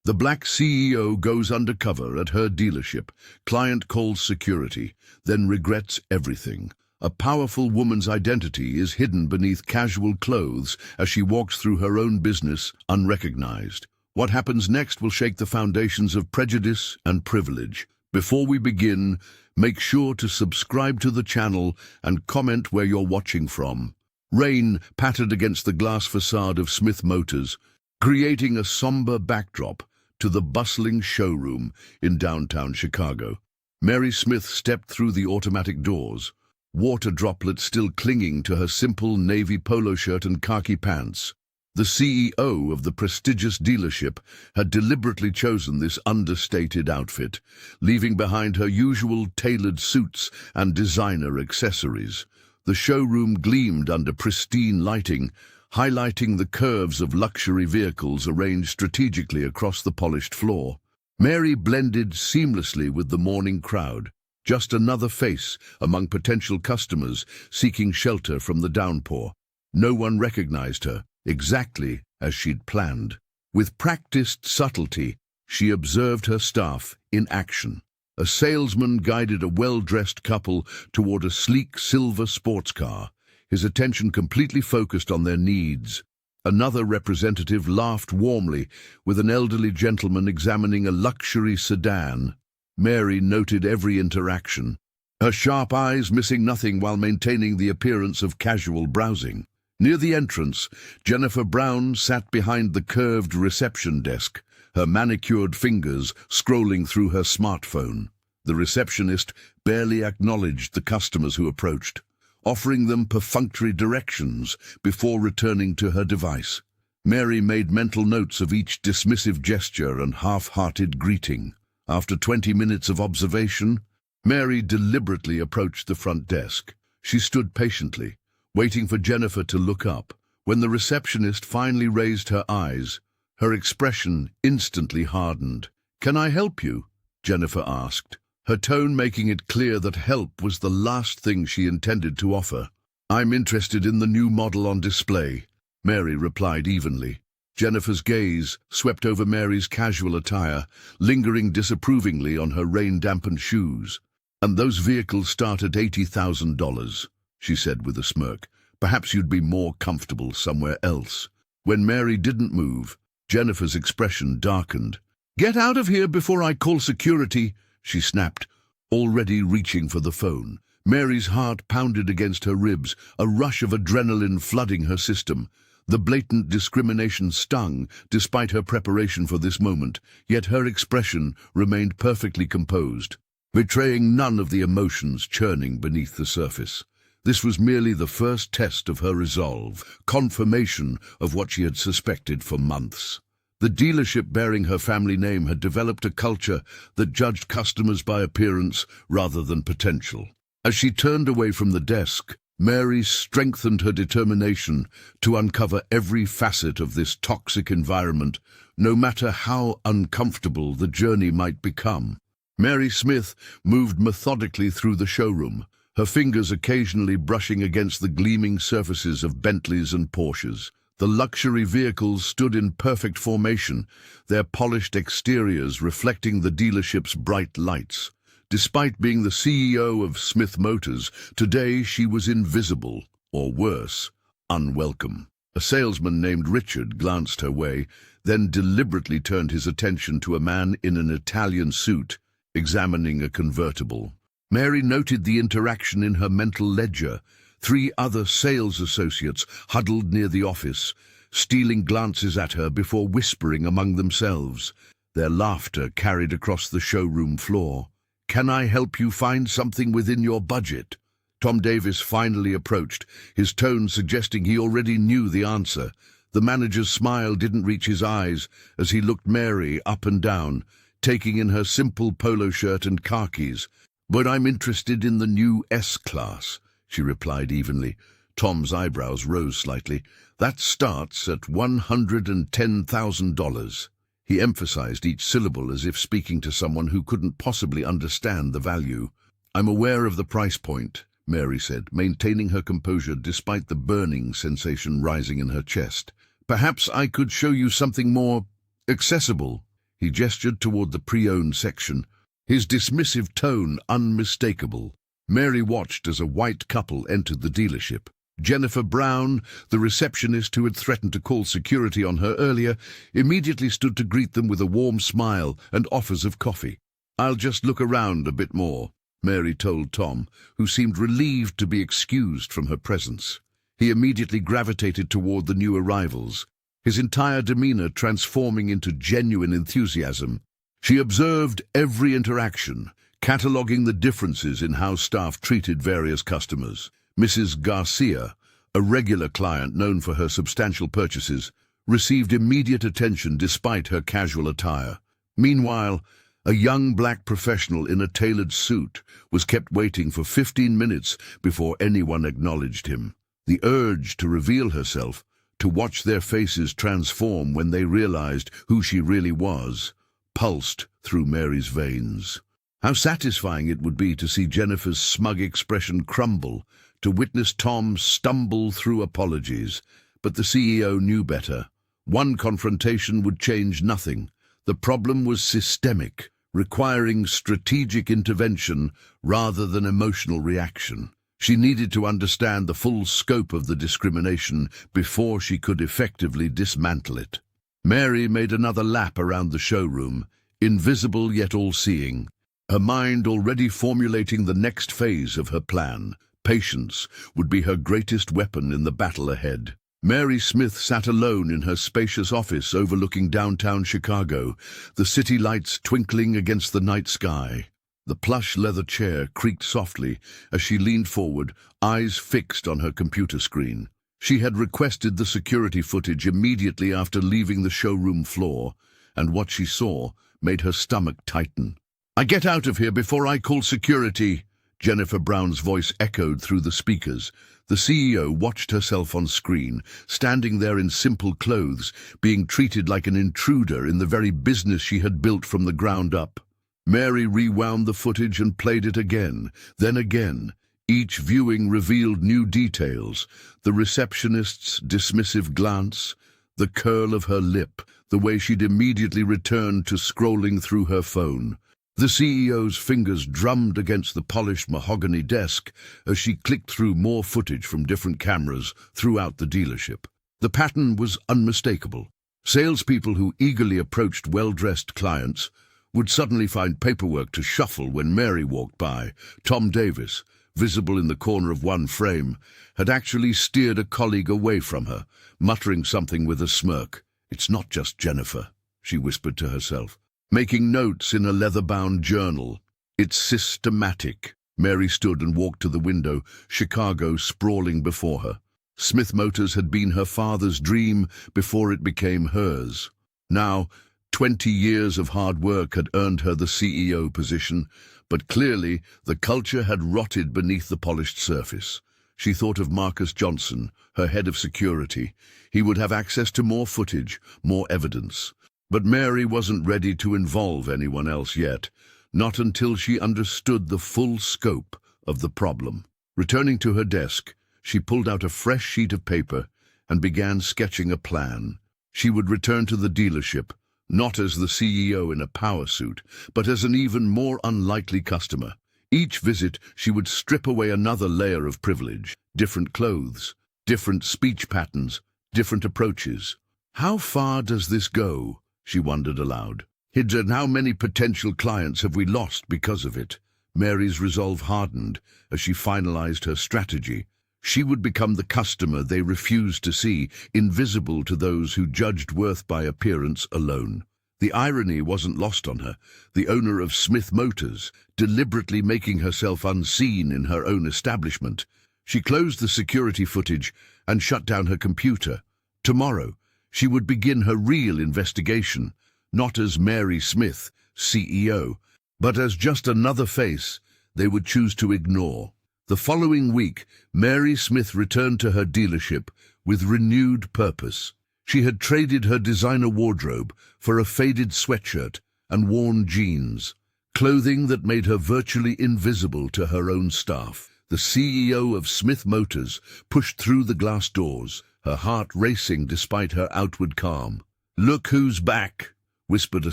The black CEO goes undercover at her dealership. Client calls security, then regrets everything. A powerful woman's identity is hidden beneath casual clothes as she walks through her own business unrecognized. What happens next will shake the foundations of prejudice and privilege. Before we begin, make sure to subscribe to the channel and comment where you're watching from. Rain pattered against the glass facade of Smith Motors, creating a somber backdrop to the bustling showroom in downtown Chicago. Mary Smith stepped through the automatic doors, water droplets still clinging to her simple navy polo shirt and khaki pants. The CEO of the prestigious dealership had deliberately chosen this understated outfit, leaving behind her usual tailored suits and designer accessories. The showroom gleamed under pristine lighting, highlighting the curves of luxury vehicles arranged strategically across the polished floor. Mary blended seamlessly with the morning crowd, just another face among potential customers seeking shelter from the downpour. No one recognized her, exactly as she'd planned. With practiced subtlety, she observed her staff in action. A salesman guided a well-dressed couple toward a sleek silver sports car, his attention completely focused on their needs. Another representative laughed warmly, with an elderly gentleman examining a luxury sedan. Mary noted every interaction, her sharp eyes missing nothing while maintaining the appearance of casual browsing. Near the entrance, Jennifer Brown sat behind the curved reception desk, her manicured fingers scrolling through her smartphone. The receptionist barely acknowledged the customers who approached, offering them perfunctory directions before returning to her device. Mary made mental notes of each dismissive gesture and half-hearted greeting. After 20 minutes of observation, Mary deliberately approached the front desk. She stood patiently, waiting for Jennifer to look up. When the receptionist finally raised her eyes, her expression instantly hardened. "Can I help you?" Jennifer asked, her tone making it clear that help was the last thing she intended to offer. "I'm interested in the new model on display," Mary replied evenly. Jennifer's gaze swept over Mary's casual attire, lingering disapprovingly on her rain-dampened shoes. "And those vehicles start at $80,000, she said with a smirk. "Perhaps you'd be more comfortable somewhere else." When Mary didn't move, Jennifer's expression darkened. "Get out of here before I call security," she snapped, already reaching for the phone. Mary's heart pounded against her ribs, a rush of adrenaline flooding her system. The blatant discrimination stung, despite her preparation for this moment, yet her expression remained perfectly composed, betraying none of the emotions churning beneath the surface. This was merely the first test of her resolve, confirmation of what she had suspected for months. The dealership bearing her family name had developed a culture that judged customers by appearance rather than potential. As she turned away from the desk, Mary strengthened her determination to uncover every facet of this toxic environment, no matter how uncomfortable the journey might become. Mary Smith moved methodically through the showroom, her fingers occasionally brushing against the gleaming surfaces of Bentleys and Porsches. The luxury vehicles stood in perfect formation, their polished exteriors reflecting the dealership's bright lights. Despite being the CEO of Smith Motors, today she was invisible, or worse, unwelcome. A salesman named Richard glanced her way, then deliberately turned his attention to a man in an Italian suit, examining a convertible. Mary noted the interaction in her mental ledger. 3 other sales associates huddled near the office, stealing glances at her before whispering among themselves. Their laughter carried across the showroom floor. "Can I help you find something within your budget?" Tom Davis finally approached, his tone suggesting he already knew the answer. The manager's smile didn't reach his eyes as he looked Mary up and down, taking in her simple polo shirt and khakis. "But I'm interested in the new S-Class," she replied evenly. Tom's eyebrows rose slightly. "That starts at $110,000. He emphasized each syllable as if speaking to someone who couldn't possibly understand the value. "I'm aware of the price point," Mary said, maintaining her composure despite the burning sensation rising in her chest. "Perhaps I could show you something more accessible." He gestured toward the pre-owned section, his dismissive tone unmistakable. Mary watched as a white couple entered the dealership. Jennifer Brown, the receptionist who had threatened to call security on her earlier, immediately stood to greet them with a warm smile and offers of coffee. "I'll just look around a bit more," Mary told Tom, who seemed relieved to be excused from her presence. He immediately gravitated toward the new arrivals, his entire demeanor transforming into genuine enthusiasm. She observed every interaction, cataloging the differences in how staff treated various customers. Mrs. Garcia, a regular client known for her substantial purchases, received immediate attention despite her casual attire. Meanwhile, a young black professional in a tailored suit was kept waiting for 15 minutes before anyone acknowledged him. The urge to reveal herself, to watch their faces transform when they realized who she really was, pulsed through Mary's veins. How satisfying it would be to see Jennifer's smug expression crumble, to witness Tom stumble through apologies. But the CEO knew better. One confrontation would change nothing. The problem was systemic, requiring strategic intervention rather than emotional reaction. She needed to understand the full scope of the discrimination before she could effectively dismantle it. Mary made another lap around the showroom, invisible yet all-seeing, her mind already formulating the next phase of her plan. Patience would be her greatest weapon in the battle ahead. Mary Smith sat alone in her spacious office overlooking downtown Chicago, the city lights twinkling against the night sky. The plush leather chair creaked softly as she leaned forward, eyes fixed on her computer screen. She had requested the security footage immediately after leaving the showroom floor, and what she saw made her stomach tighten. "I get out of here before I call security," Jennifer Brown's voice echoed through the speakers. The CEO watched herself on screen, standing there in simple clothes, being treated like an intruder in the very business she had built from the ground up. Mary rewound the footage and played it again, then again. Each viewing revealed new details: the receptionist's dismissive glance, the curl of her lip, the way she'd immediately returned to scrolling through her phone. The CEO's fingers drummed against the polished mahogany desk as she clicked through more footage from different cameras throughout the dealership. The pattern was unmistakable. Salespeople who eagerly approached well-dressed clients would suddenly find paperwork to shuffle when Mary walked by. Tom Davis, visible in the corner of one frame, had actually steered a colleague away from her, muttering something with a smirk. "It's not just Jennifer," she whispered to herself, making notes in a leather-bound journal. "It's systematic." Mary stood and walked to the window, Chicago sprawling before her. Smith Motors had been her father's dream before it became hers. Now, 20 years of hard work had earned her the CEO position, but clearly the culture had rotted beneath the polished surface. She thought of Marcus Johnson, her head of security. He would have access to more footage, more evidence. But Mary wasn't ready to involve anyone else yet, not until she understood the full scope of the problem. Returning to her desk, she pulled out a fresh sheet of paper and began sketching a plan. She would return to the dealership, not as the CEO in a power suit, but as an even more unlikely customer. Each visit, she would strip away another layer of privilege: different clothes, different speech patterns, different approaches. How far does this go? She wondered aloud. And how many potential clients have we lost because of it? Mary's resolve hardened as she finalized her strategy. She would become the customer they refused to see, invisible to those who judged worth by appearance alone. The irony wasn't lost on her. The owner of Smith Motors, deliberately making herself unseen in her own establishment. She closed the security footage and shut down her computer. Tomorrow, she would begin her real investigation, not as Mary Smith, CEO, but as just another face they would choose to ignore. The following week, Mary Smith returned to her dealership with renewed purpose. She had traded her designer wardrobe for a faded sweatshirt and worn jeans, clothing that made her virtually invisible to her own staff. The CEO of Smith Motors pushed through the glass doors, her heart racing despite her outward calm. "Look who's back," whispered a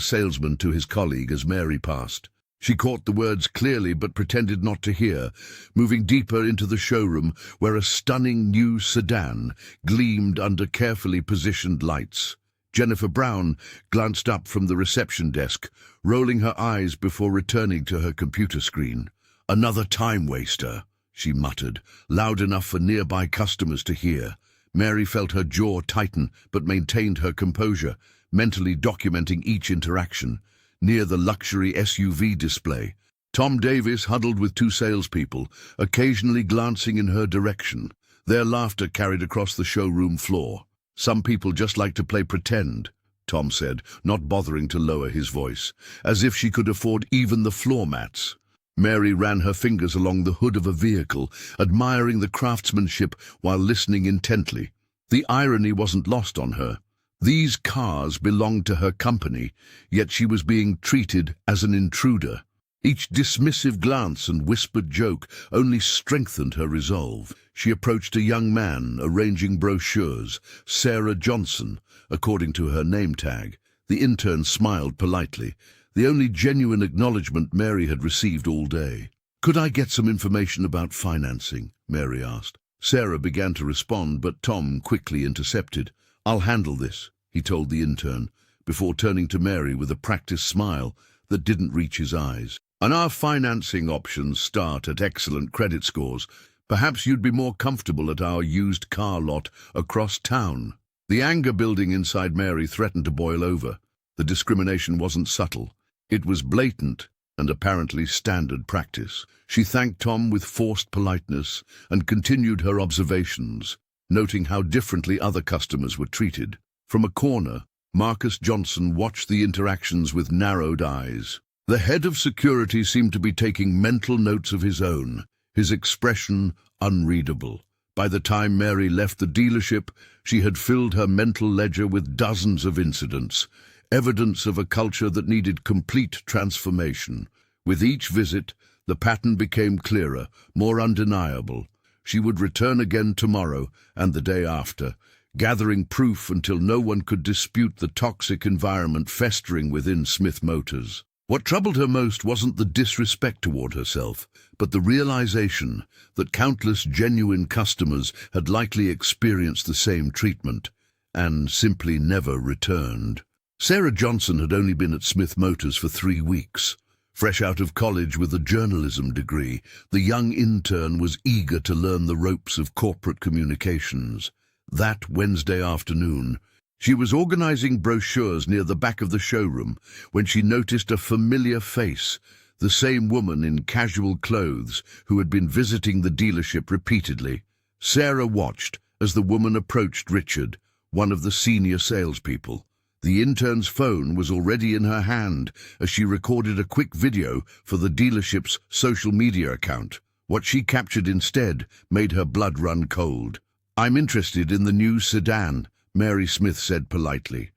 salesman to his colleague as Mary passed. She caught the words clearly but pretended not to hear, moving deeper into the showroom where a stunning new sedan gleamed under carefully positioned lights. Jennifer Brown glanced up from the reception desk, rolling her eyes before returning to her computer screen. "Another time waster," she muttered, loud enough for nearby customers to hear. Mary felt her jaw tighten but maintained her composure, mentally documenting each interaction. Near the luxury SUV display, Tom Davis huddled with two salespeople, occasionally glancing in her direction. Their laughter carried across the showroom floor. "Some people just like to play pretend," Tom said, not bothering to lower his voice, as if she could afford even the floor mats. Mary ran her fingers along the hood of a vehicle, admiring the craftsmanship while listening intently. The irony wasn't lost on her. These cars belonged to her company, yet she was being treated as an intruder. Each dismissive glance and whispered joke only strengthened her resolve. She approached a young man arranging brochures, Sarah Johnson, according to her name tag. The intern smiled politely, the only genuine acknowledgement Mary had received all day. "Could I get some information about financing?" Mary asked. Sarah began to respond, but Tom quickly intercepted. "I'll handle this," he told the intern, before turning to Mary with a practiced smile that didn't reach his eyes. "And our financing options start at excellent credit scores. Perhaps you'd be more comfortable at our used car lot across town." The anger building inside Mary threatened to boil over. The discrimination wasn't subtle. It was blatant and apparently standard practice. She thanked Tom with forced politeness and continued her observations, noting how differently other customers were treated. From a corner, Marcus Johnson watched the interactions with narrowed eyes. The head of security seemed to be taking mental notes of his own, his expression unreadable. By the time Mary left the dealership, she had filled her mental ledger with dozens of incidents, evidence of a culture that needed complete transformation. With each visit, the pattern became clearer, more undeniable. She would return again tomorrow and the day after, gathering proof until no one could dispute the toxic environment festering within Smith Motors. What troubled her most wasn't the disrespect toward herself, but the realization that countless genuine customers had likely experienced the same treatment and simply never returned. Sarah Johnson had only been at Smith Motors for 3 weeks. Fresh out of college with a journalism degree, the young intern was eager to learn the ropes of corporate communications. That Wednesday afternoon, she was organizing brochures near the back of the showroom when she noticed a familiar face, the same woman in casual clothes who had been visiting the dealership repeatedly. Sarah watched as the woman approached Richard, one of the senior salespeople. The intern's phone was already in her hand as she recorded a quick video for the dealership's social media account. What she captured instead made her blood run cold. "I'm interested in the new sedan," Mary Smith said politely,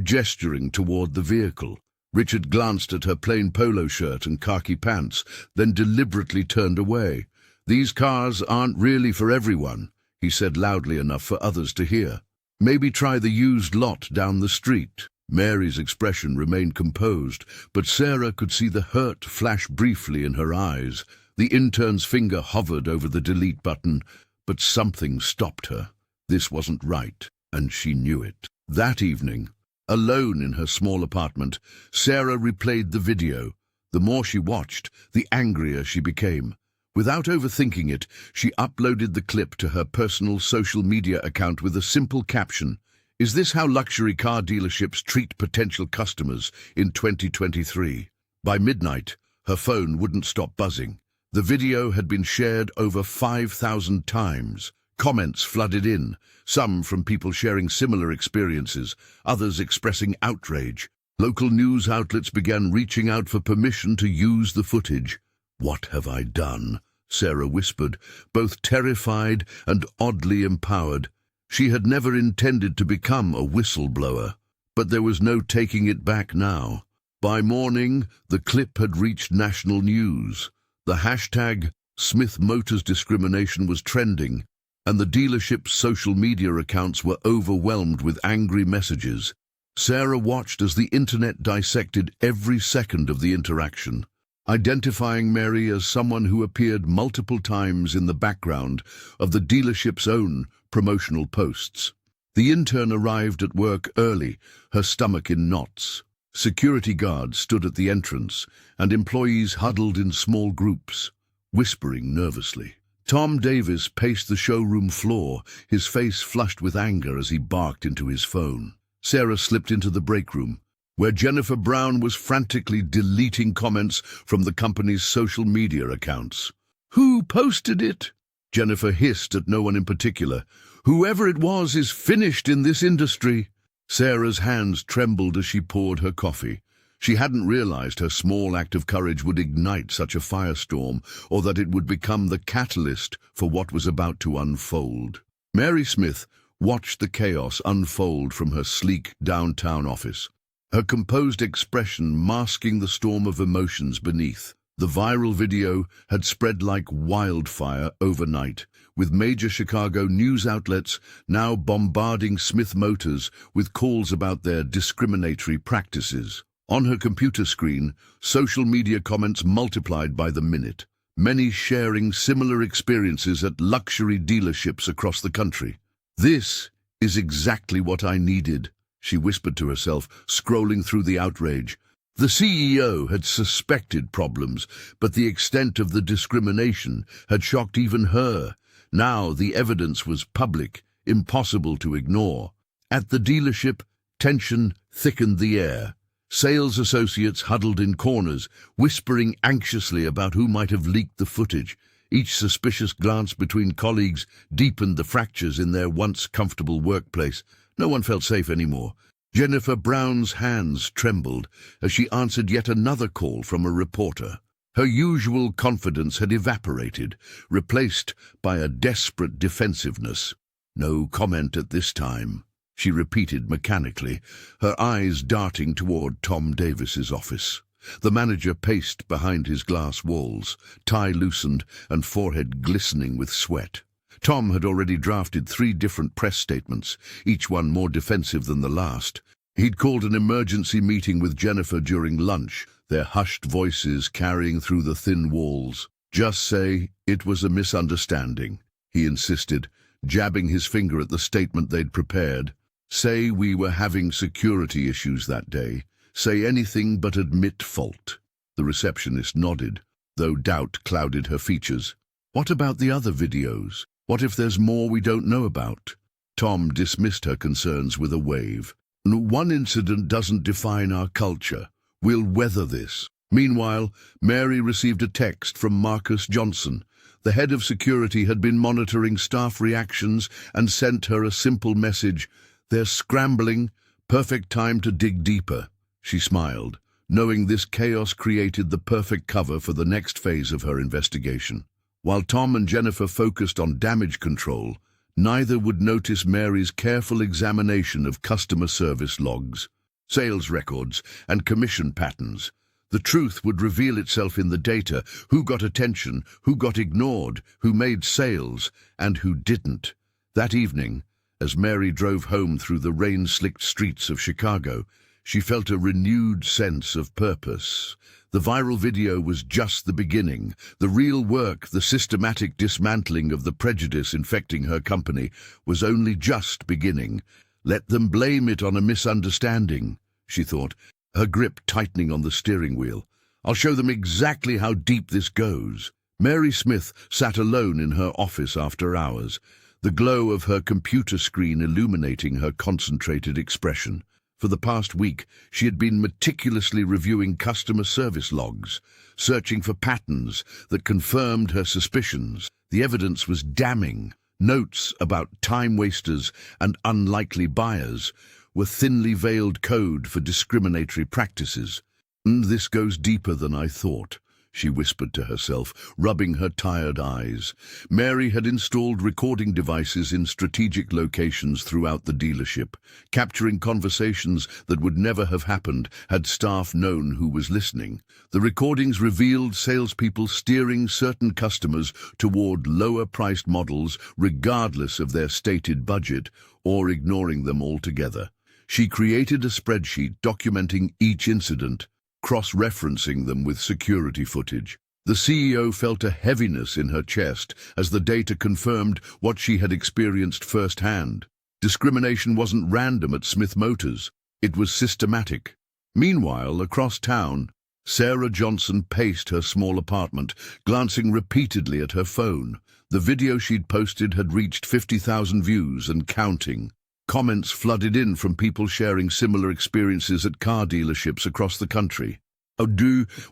gesturing toward the vehicle. Richard glanced at her plain polo shirt and khaki pants, then deliberately turned away. "These cars aren't really for everyone," he said loudly enough for others to hear. "Maybe try the used lot down the street." Mary's expression remained composed, but Sarah could see the hurt flash briefly in her eyes. The intern's finger hovered over the delete button, but something stopped her. This wasn't right, and she knew it. That evening, alone in her small apartment, Sarah replayed the video. The more she watched, the angrier she became. Without overthinking it, she uploaded the clip to her personal social media account with a simple caption: "Is this how luxury car dealerships treat potential customers in 2023? By midnight, her phone wouldn't stop buzzing. The video had been shared over 5,000 times. Comments flooded in, some from people sharing similar experiences, others expressing outrage. Local news outlets began reaching out for permission to use the footage. "What have I done?" Sarah whispered, both terrified and oddly empowered. She had never intended to become a whistleblower, but there was no taking it back now. By morning, the clip had reached national news. The hashtag Smith Motors discrimination was trending, and the dealership's social media accounts were overwhelmed with angry messages. Sarah watched as the internet dissected every second of the interaction, identifying Mary as someone who appeared multiple times in the background of the dealership's own promotional posts. The intern arrived at work early, her stomach in knots. Security guards stood at the entrance, and employees huddled in small groups, whispering nervously. Tom Davis paced the showroom floor, his face flushed with anger as he barked into his phone. Sarah slipped into the break room, where Jennifer Brown was frantically deleting comments from the company's social media accounts. "Who posted it?" Jennifer hissed at no one in particular. "Whoever it was is finished in this industry." Sarah's hands trembled as she poured her coffee. She hadn't realized her small act of courage would ignite such a firestorm, or that it would become the catalyst for what was about to unfold. Mary Smith watched the chaos unfold from her sleek downtown office, her composed expression masking the storm of emotions beneath. The viral video had spread like wildfire overnight, with major Chicago news outlets now bombarding Smith Motors with calls about their discriminatory practices. On her computer screen, social media comments multiplied by the minute, many sharing similar experiences at luxury dealerships across the country. "This is exactly what I needed," she whispered to herself, scrolling through the outrage. The CEO had suspected problems, but the extent of the discrimination had shocked even her. Now the evidence was public, impossible to ignore. At the dealership, tension thickened the air. Sales associates huddled in corners, whispering anxiously about who might have leaked the footage. Each suspicious glance between colleagues deepened the fractures in their once comfortable workplace. No one felt safe anymore. Jennifer Brown's hands trembled as she answered yet another call from a reporter. Her usual confidence had evaporated, replaced by a desperate defensiveness. "No comment at this time," she repeated mechanically, her eyes darting toward Tom Davis's office. The manager paced behind his glass walls, tie loosened and forehead glistening with sweat. Tom had already drafted 3 different press statements, each one more defensive than the last. He'd called an emergency meeting with Jennifer during lunch, their hushed voices carrying through the thin walls. "Just say it was a misunderstanding," he insisted, jabbing his finger at the statement they'd prepared. "Say we were having security issues that day. Say anything but admit fault." The receptionist nodded, though doubt clouded her features. "What about the other videos? What if there's more we don't know about?" Tom dismissed her concerns with a wave. "One incident doesn't define our culture. We'll weather this." Meanwhile, Mary received a text from Marcus Johnson. The head of security had been monitoring staff reactions and sent her a simple message: "They're scrambling. Perfect time to dig deeper." She smiled, knowing this chaos created the perfect cover for the next phase of her investigation. While Tom and Jennifer focused on damage control, neither would notice Mary's careful examination of customer service logs, sales records, and commission patterns. The truth would reveal itself in the data: who got attention, who got ignored, who made sales, and who didn't. That evening, as Mary drove home through the rain-slicked streets of Chicago, she felt a renewed sense of purpose. The viral video was just the beginning. The real work, the systematic dismantling of the prejudice infecting her company, was only just beginning. Let them blame it on a misunderstanding, she thought, her grip tightening on the steering wheel. I'll show them exactly how deep this goes. Mary Smith sat alone in her office after hours, the glow of her computer screen illuminating her concentrated expression. For the past week, she had been meticulously reviewing customer service logs, searching for patterns that confirmed her suspicions. The evidence was damning. Notes about time wasters and unlikely buyers were thinly veiled code for discriminatory practices. "This goes deeper than I thought," she whispered to herself, rubbing her tired eyes. Mary had installed recording devices in strategic locations throughout the dealership, capturing conversations that would never have happened had staff known who was listening. The recordings revealed salespeople steering certain customers toward lower-priced models regardless of their stated budget, or ignoring them altogether. She created a spreadsheet documenting each incident, cross-referencing them with security footage. The CEO felt a heaviness in her chest as the data confirmed what she had experienced firsthand. Discrimination wasn't random at Smith Motors. It was systematic. Meanwhile, across town, Sarah Johnson paced her small apartment, glancing repeatedly at her phone. The video she'd posted had reached 50,000 views and counting. Comments flooded in from people sharing similar experiences at car dealerships across the country. "Oh,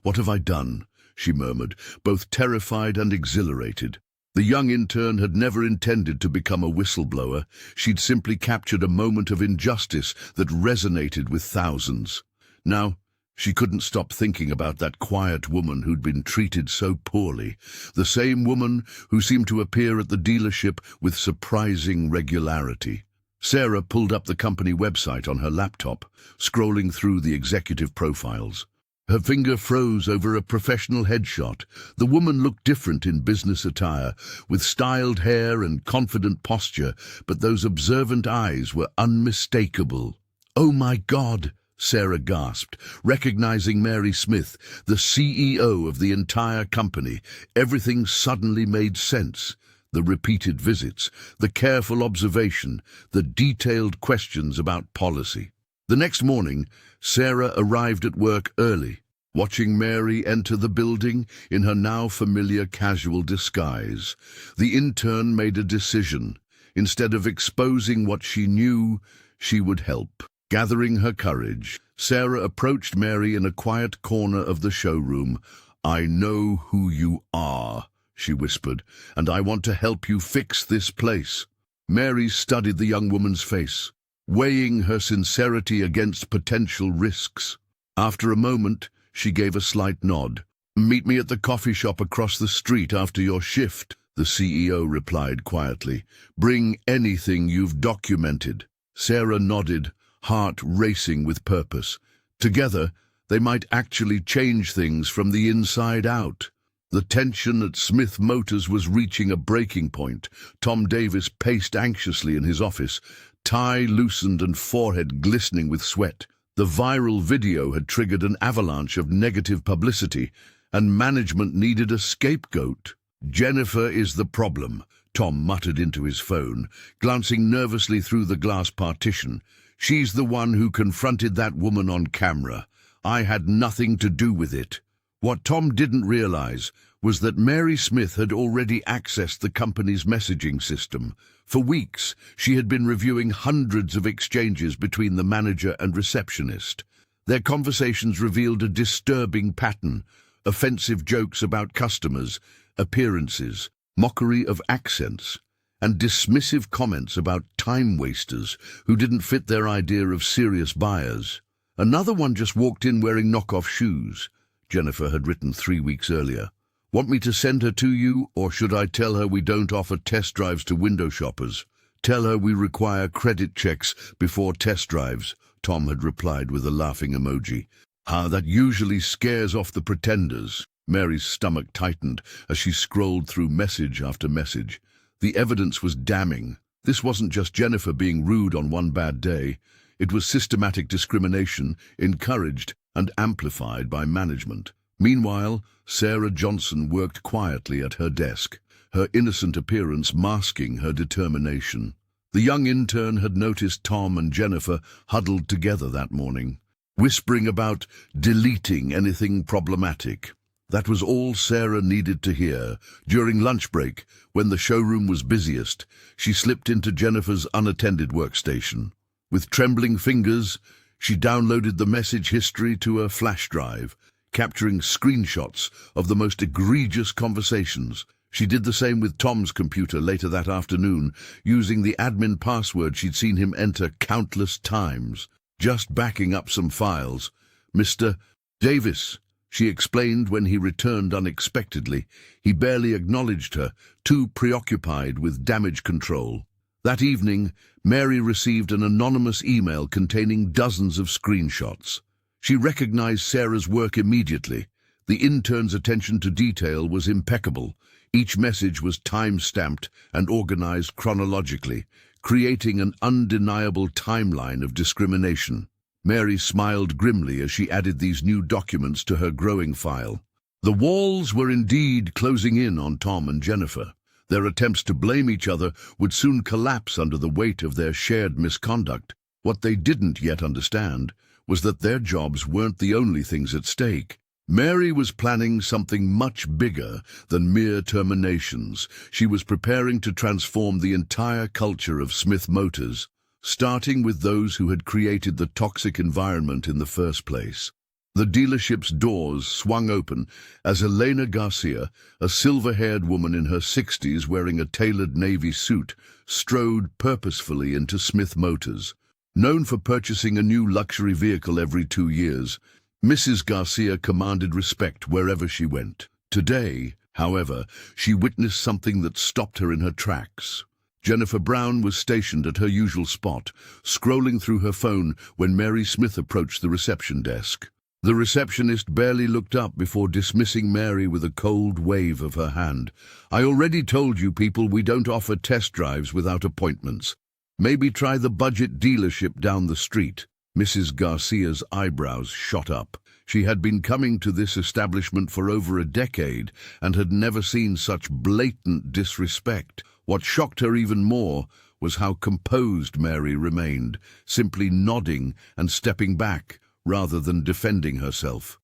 what have I done?" she murmured, both terrified and exhilarated. The young intern had never intended to become a whistleblower. She'd simply captured a moment of injustice that resonated with thousands. Now, she couldn't stop thinking about that quiet woman who'd been treated so poorly, the same woman who seemed to appear at the dealership with surprising regularity. Sarah pulled up the company website on her laptop, scrolling through the executive profiles. Her finger froze over a professional headshot. The woman looked different in business attire, with styled hair and confident posture, but those observant eyes were unmistakable. "Oh my God!" Sarah gasped, recognizing Mary Smith, the CEO of the entire company. Everything suddenly made sense. The repeated visits, the careful observation, the detailed questions about policy. The next morning, Sarah arrived at work early, watching Mary enter the building in her now familiar casual disguise. The intern made a decision. Instead of exposing what she knew, she would help. Gathering her courage, Sarah approached Mary in a quiet corner of the showroom. "I know who you are," she whispered, "and I want to help you fix this place." Mary studied the young woman's face, weighing her sincerity against potential risks. After a moment, she gave a slight nod. "Meet me at the coffee shop across the street after your shift," the CEO replied quietly. "Bring anything you've documented." Sarah nodded, heart racing with purpose. Together, they might actually change things from the inside out. The tension at Smith Motors was reaching a breaking point. Tom Davis paced anxiously in his office, tie loosened and forehead glistening with sweat. The viral video had triggered an avalanche of negative publicity, and management needed a scapegoat. "Jennifer is the problem," Tom muttered into his phone, glancing nervously through the glass partition. "She's the one who confronted that woman on camera. I had nothing to do with it." What Tom didn't realize was that Mary Smith had already accessed the company's messaging system. For weeks, she had been reviewing hundreds of exchanges between the manager and receptionist. Their conversations revealed a disturbing pattern: offensive jokes about customers, appearances, mockery of accents, and dismissive comments about time wasters who didn't fit their idea of serious buyers. Another one just walked in wearing knockoff shoes, Jennifer had written 3 weeks earlier. "Want me to send her to you, or should I tell her we don't offer test drives to window shoppers? Tell her we require credit checks before test drives," Tom had replied with a laughing emoji. That usually scares off the pretenders." Mary's stomach tightened as she scrolled through message after message. The evidence was damning. This wasn't just Jennifer being rude on one bad day. It was systematic discrimination, encouraged and amplified by management. Meanwhile, Sarah Johnson worked quietly at her desk, her innocent appearance masking her determination. The young intern had noticed Tom and Jennifer huddled together that morning, whispering about deleting anything problematic. That was all Sarah needed to hear. During lunch break, when the showroom was busiest, she slipped into Jennifer's unattended workstation. With trembling fingers, she downloaded the message history to a flash drive, capturing screenshots of the most egregious conversations. She did the same with Tom's computer later that afternoon, using the admin password she'd seen him enter countless times. "Just backing up some files. Mr. Davis," she explained when he returned unexpectedly. He barely acknowledged her, too preoccupied with damage control. That evening, Mary received an anonymous email containing dozens of screenshots. She recognized Sarah's work immediately. The intern's attention to detail was impeccable. Each message was time-stamped and organized chronologically, creating an undeniable timeline of discrimination. Mary smiled grimly as she added these new documents to her growing file. The walls were indeed closing in on Tom and Jennifer. Their attempts to blame each other would soon collapse under the weight of their shared misconduct. What they didn't yet understand was that their jobs weren't the only things at stake. Mary was planning something much bigger than mere terminations. She was preparing to transform the entire culture of Smith Motors, starting with those who had created the toxic environment in the first place. The dealership's doors swung open as Elena Garcia, a silver-haired woman in her 60s wearing a tailored navy suit, strode purposefully into Smith Motors. Known for purchasing a new luxury vehicle every 2 years, Mrs. Garcia commanded respect wherever she went. Today, however, she witnessed something that stopped her in her tracks. Jennifer Brown was stationed at her usual spot, scrolling through her phone when Mary Smith approached the reception desk. The receptionist barely looked up before dismissing Mary with a cold wave of her hand. "I already told you people we don't offer test drives without appointments. Maybe try the budget dealership down the street." Mrs. Garcia's eyebrows shot up. She had been coming to this establishment for over a decade and had never seen such blatant disrespect. What shocked her even more was how composed Mary remained, simply nodding and stepping back rather than defending herself.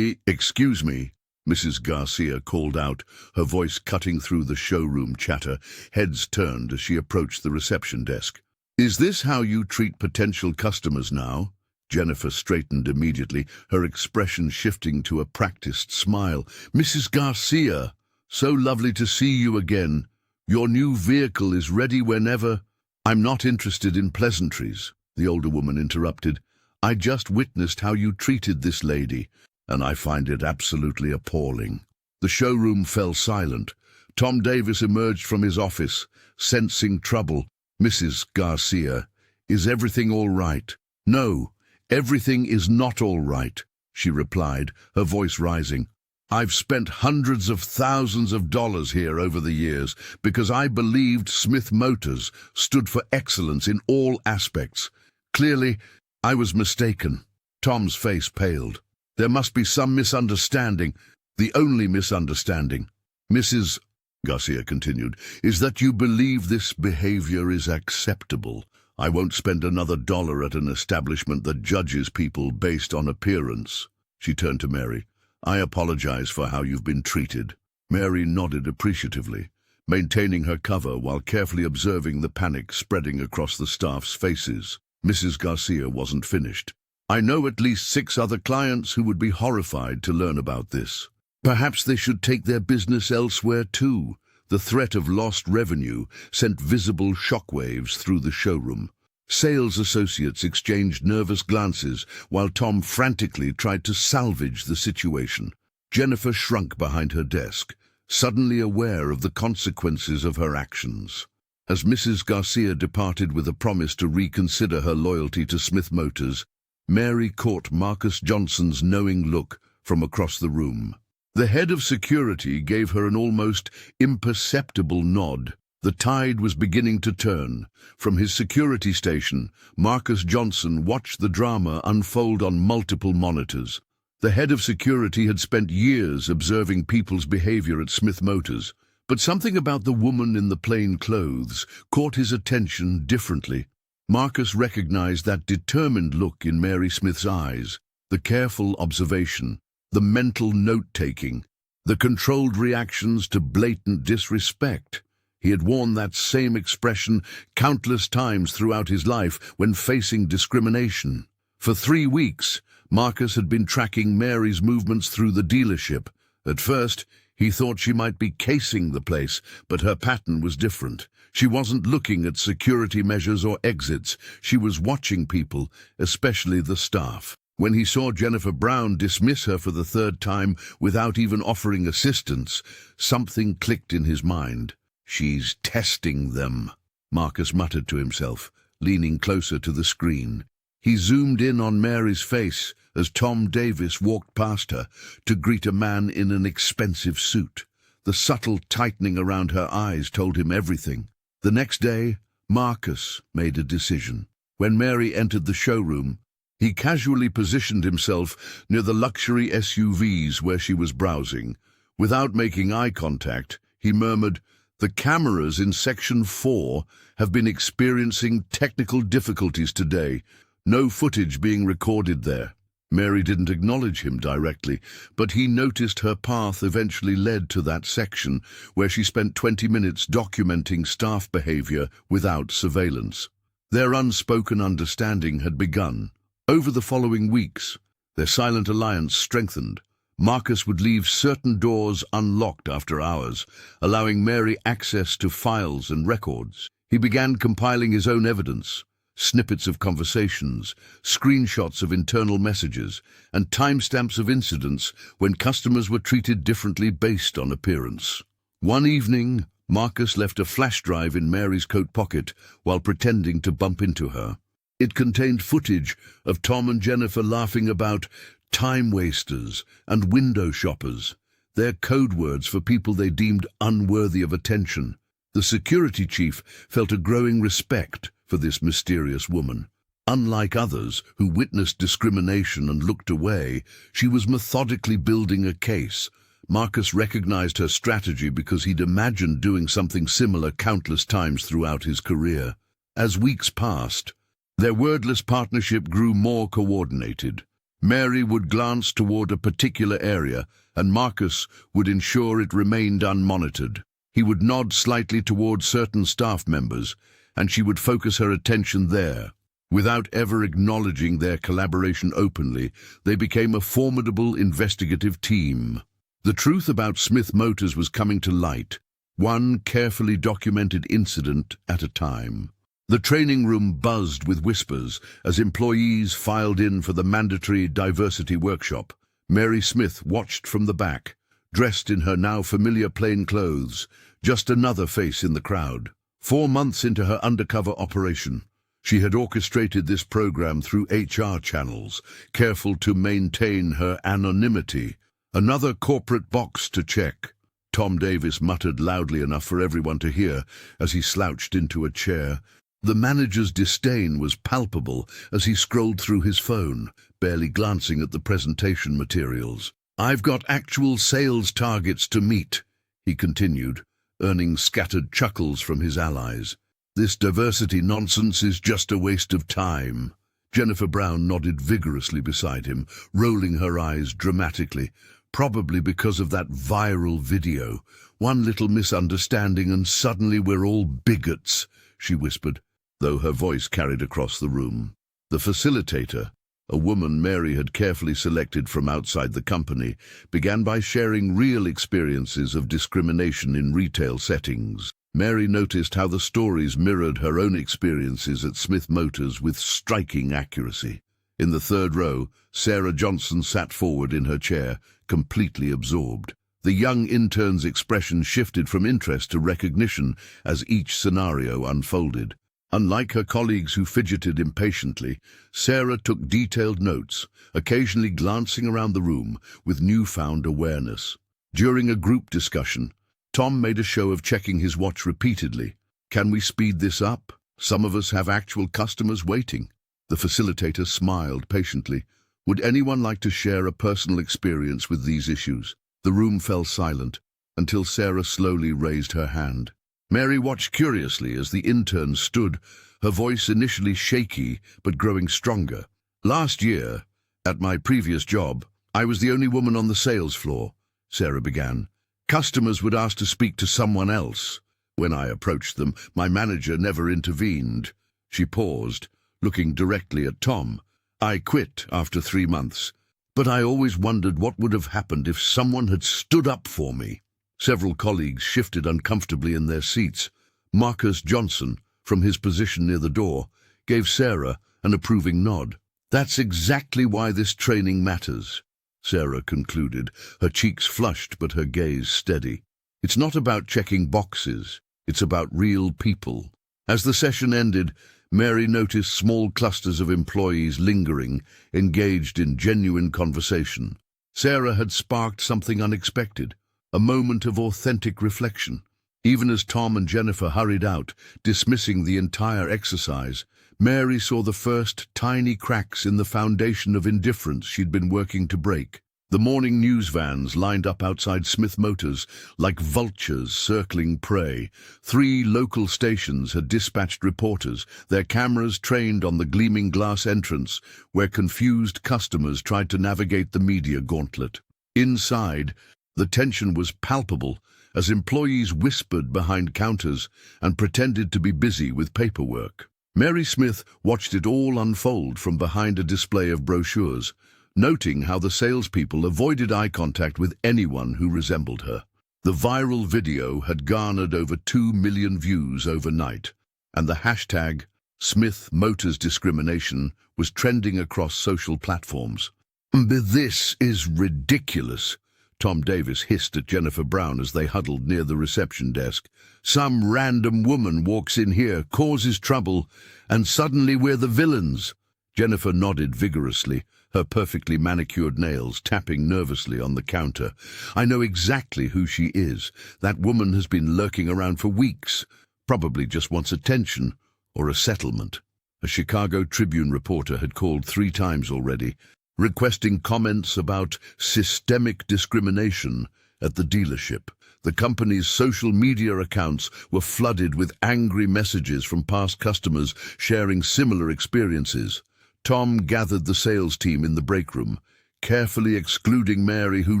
Excuse me," Mrs. Garcia called out, her voice cutting through the showroom chatter. Heads turned as she approached the reception desk. "Is this how you treat potential customers now?" Jennifer straightened immediately, her expression shifting to a practiced smile. "Mrs. Garcia, so lovely to see you again. Your new vehicle is ready whenever—" "I'm not interested in pleasantries," the older woman interrupted. "I just witnessed how you treated this lady, and I find it absolutely appalling." The showroom fell silent. Tom Davis emerged from his office, sensing trouble. "Mrs. Garcia, is everything all right?" "No, everything is not all right," she replied, her voice rising. "I've spent hundreds of thousands of dollars here over the years because I believed Smith Motors stood for excellence in all aspects. Clearly, I was mistaken." Tom's face paled. "There must be some misunderstanding. The only misunderstanding, Mrs. Garcia continued, is that you believe this behavior is acceptable. I won't spend another dollar at an establishment that judges people based on appearance." She turned to Mary. "I apologize for how you've been treated." Mary nodded appreciatively, maintaining her cover while carefully observing the panic spreading across the staff's faces. Mrs. Garcia wasn't finished. "I know at least 6 other clients who would be horrified to learn about this. Perhaps they should take their business elsewhere too." The threat of lost revenue sent visible shockwaves through the showroom. Sales associates exchanged nervous glances while Tom frantically tried to salvage the situation. Jennifer shrunk behind her desk, suddenly aware of the consequences of her actions. As Mrs. Garcia departed with a promise to reconsider her loyalty to Smith Motors, Mary caught Marcus Johnson's knowing look from across the room. The head of security gave her an almost imperceptible nod. The tide was beginning to turn. From his security station, Marcus Johnson watched the drama unfold on multiple monitors. The head of security had spent years observing people's behavior at Smith Motors, but something about the woman in the plain clothes caught his attention differently. Marcus recognized that determined look in Mary Smith's eyes, the careful observation, the mental note-taking, the controlled reactions to blatant disrespect. He had worn that same expression countless times throughout his life when facing discrimination. For 3 weeks, Marcus had been tracking Mary's movements through the dealership. At first, he thought she might be casing the place, but her pattern was different. She wasn't looking at security measures or exits. She was watching people, especially the staff. When he saw Jennifer Brown dismiss her for the 3rd time without even offering assistance, something clicked in his mind. "She's testing them," Marcus muttered to himself, leaning closer to the screen. He zoomed in on Mary's face as Tom Davis walked past her to greet a man in an expensive suit. The subtle tightening around her eyes told him everything. The next day, Marcus made a decision. When Mary entered the showroom, he casually positioned himself near the luxury SUVs where she was browsing. Without making eye contact, he murmured, "The cameras in Section 4 have been experiencing technical difficulties today. No footage being recorded there." Mary didn't acknowledge him directly, but he noticed her path eventually led to that section, where she spent 20 minutes documenting staff behavior without surveillance. Their unspoken understanding had begun. Over the following weeks, their silent alliance strengthened. Marcus would leave certain doors unlocked after hours, allowing Mary access to files and records. He began compiling his own evidence, snippets of conversations, screenshots of internal messages, and timestamps of incidents when customers were treated differently based on appearance. One evening, Marcus left a flash drive in Mary's coat pocket while pretending to bump into her. It contained footage of Tom and Jennifer laughing about time wasters and window shoppers, their code words for people they deemed unworthy of attention. The security chief felt a growing respect for this mysterious woman. Unlike others who witnessed discrimination and looked away, she was methodically building a case. Marcus recognized her strategy because he'd imagined doing something similar countless times throughout his career. As weeks passed, their wordless partnership grew more coordinated. Mary would glance toward a particular area, and Marcus would ensure it remained unmonitored. He would nod slightly toward certain staff members, and she would focus her attention there. Without ever acknowledging their collaboration openly, they became a formidable investigative team. The truth about Smith Motors was coming to light, one carefully documented incident at a time. The training room buzzed with whispers as employees filed in for the mandatory diversity workshop. Mary Smith watched from the back, dressed in her now familiar plain clothes, just another face in the crowd. 4 months into her undercover operation, she had orchestrated this program through HR channels, careful to maintain her anonymity. Another corporate box to check. Tom Davis muttered loudly enough for everyone to hear as he slouched into a chair. The manager's disdain was palpable as he scrolled through his phone, barely glancing at the presentation materials. "I've got actual sales targets to meet," he continued, earning scattered chuckles from his allies. "This diversity nonsense is just a waste of time." Jennifer Brown nodded vigorously beside him, rolling her eyes dramatically. "Probably because of that viral video. One little misunderstanding and suddenly we're all bigots," she whispered, though her voice carried across the room. The facilitator, a woman Mary had carefully selected from outside the company, began by sharing real experiences of discrimination in retail settings. Mary noticed how the stories mirrored her own experiences at Smith Motors with striking accuracy. In the third row, Sarah Johnson sat forward in her chair, completely absorbed. The young intern's expression shifted from interest to recognition as each scenario unfolded. Unlike her colleagues who fidgeted impatiently, Sarah took detailed notes, occasionally glancing around the room with newfound awareness. During a group discussion, Tom made a show of checking his watch repeatedly. "Can we speed this up? Some of us have actual customers waiting." The facilitator smiled patiently. "Would anyone like to share a personal experience with these issues?" The room fell silent until Sarah slowly raised her hand. Mary watched curiously as the intern stood, her voice initially shaky but growing stronger. "Last year, at my previous job, I was the only woman on the sales floor," Sarah began. "Customers would ask to speak to someone else. When I approached them, my manager never intervened." She paused, looking directly at Tom. "I quit after 3 months, but I always wondered what would have happened if someone had stood up for me." Several colleagues shifted uncomfortably in their seats. Marcus Johnson, from his position near the door, gave Sarah an approving nod. "That's exactly why this training matters," Sarah concluded, her cheeks flushed but her gaze steady. "It's not about checking boxes, it's about real people." As the session ended, Mary noticed small clusters of employees lingering, engaged in genuine conversation. Sarah had sparked something unexpected, a moment of authentic reflection. Even as Tom and Jennifer hurried out, dismissing the entire exercise, Mary saw the first tiny cracks in the foundation of indifference she'd been working to break. The morning news vans lined up outside Smith Motors like vultures circling prey. 3 local stations had dispatched reporters, their cameras trained on the gleaming glass entrance where confused customers tried to navigate the media gauntlet. Inside, the tension was palpable as employees whispered behind counters and pretended to be busy with paperwork. Mary Smith watched it all unfold from behind a display of brochures, noting how the salespeople avoided eye contact with anyone who resembled her. The viral video had garnered over 2 million views overnight, and the hashtag Smith Motors Discrimination was trending across social platforms. "This is ridiculous," Tom Davis hissed at Jennifer Brown as they huddled near the reception desk. "Some random woman walks in here, causes trouble, and suddenly we're the villains." Jennifer nodded vigorously, her perfectly manicured nails tapping nervously on the counter. "I know exactly who she is. That woman has been lurking around for weeks. Probably just wants attention or a settlement." A Chicago Tribune reporter had called 3 times already, requesting comments about systemic discrimination at the dealership. The company's social media accounts were flooded with angry messages from past customers sharing similar experiences. Tom gathered the sales team in the break room, carefully excluding Mary, who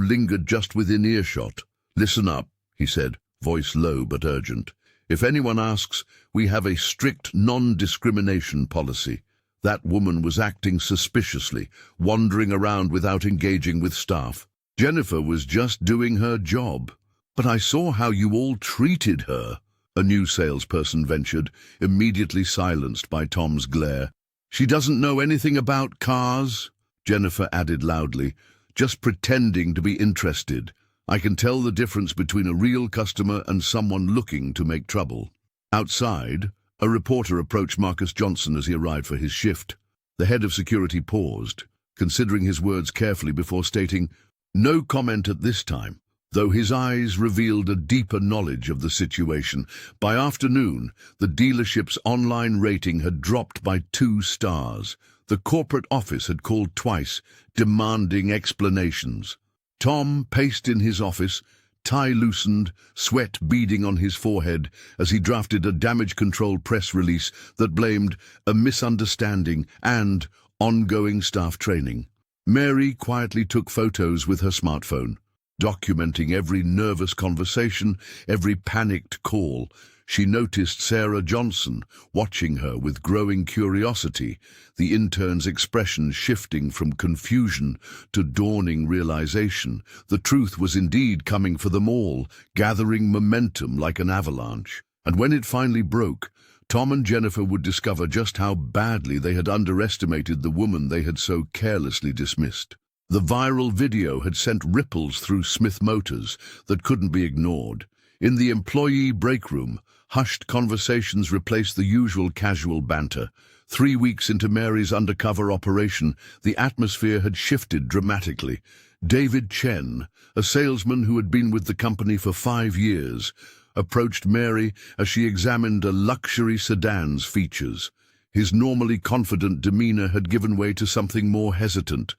lingered just within earshot. "Listen up," he said, voice low but urgent. "If anyone asks, we have a strict non-discrimination policy." That woman was acting suspiciously, wandering around without engaging with staff. "Jennifer was just doing her job." "But I saw how you all treated her," a new salesperson ventured, immediately silenced by Tom's glare. "She doesn't know anything about cars," Jennifer added loudly, "just pretending to be interested. I can tell the difference between a real customer and someone looking to make trouble." Outside, a reporter approached Marcus Johnson as he arrived for his shift. The head of security paused, considering his words carefully before stating, "No comment at this time," though his eyes revealed a deeper knowledge of the situation. By afternoon, the dealership's online rating had dropped by 2 stars. The corporate office had called twice, demanding explanations. Tom paced in his office, tie loosened, sweat beading on his forehead as he drafted a damage control press release that blamed a misunderstanding and ongoing staff training. Mary quietly took photos with her smartphone, documenting every nervous conversation, every panicked call. She noticed Sarah Johnson watching her with growing curiosity, the intern's expression shifting from confusion to dawning realization. The truth was indeed coming for them all, gathering momentum like an avalanche. And when it finally broke, Tom and Jennifer would discover just how badly they had underestimated the woman they had so carelessly dismissed. The viral video had sent ripples through Smith Motors that couldn't be ignored. In the employee break room, hushed conversations replaced the usual casual banter. 3 weeks into Mary's undercover operation, the atmosphere had shifted dramatically. David Chen, a salesman who had been with the company for 5 years, approached Mary as she examined a luxury sedan's features. His normally confident demeanor had given way to something more hesitant.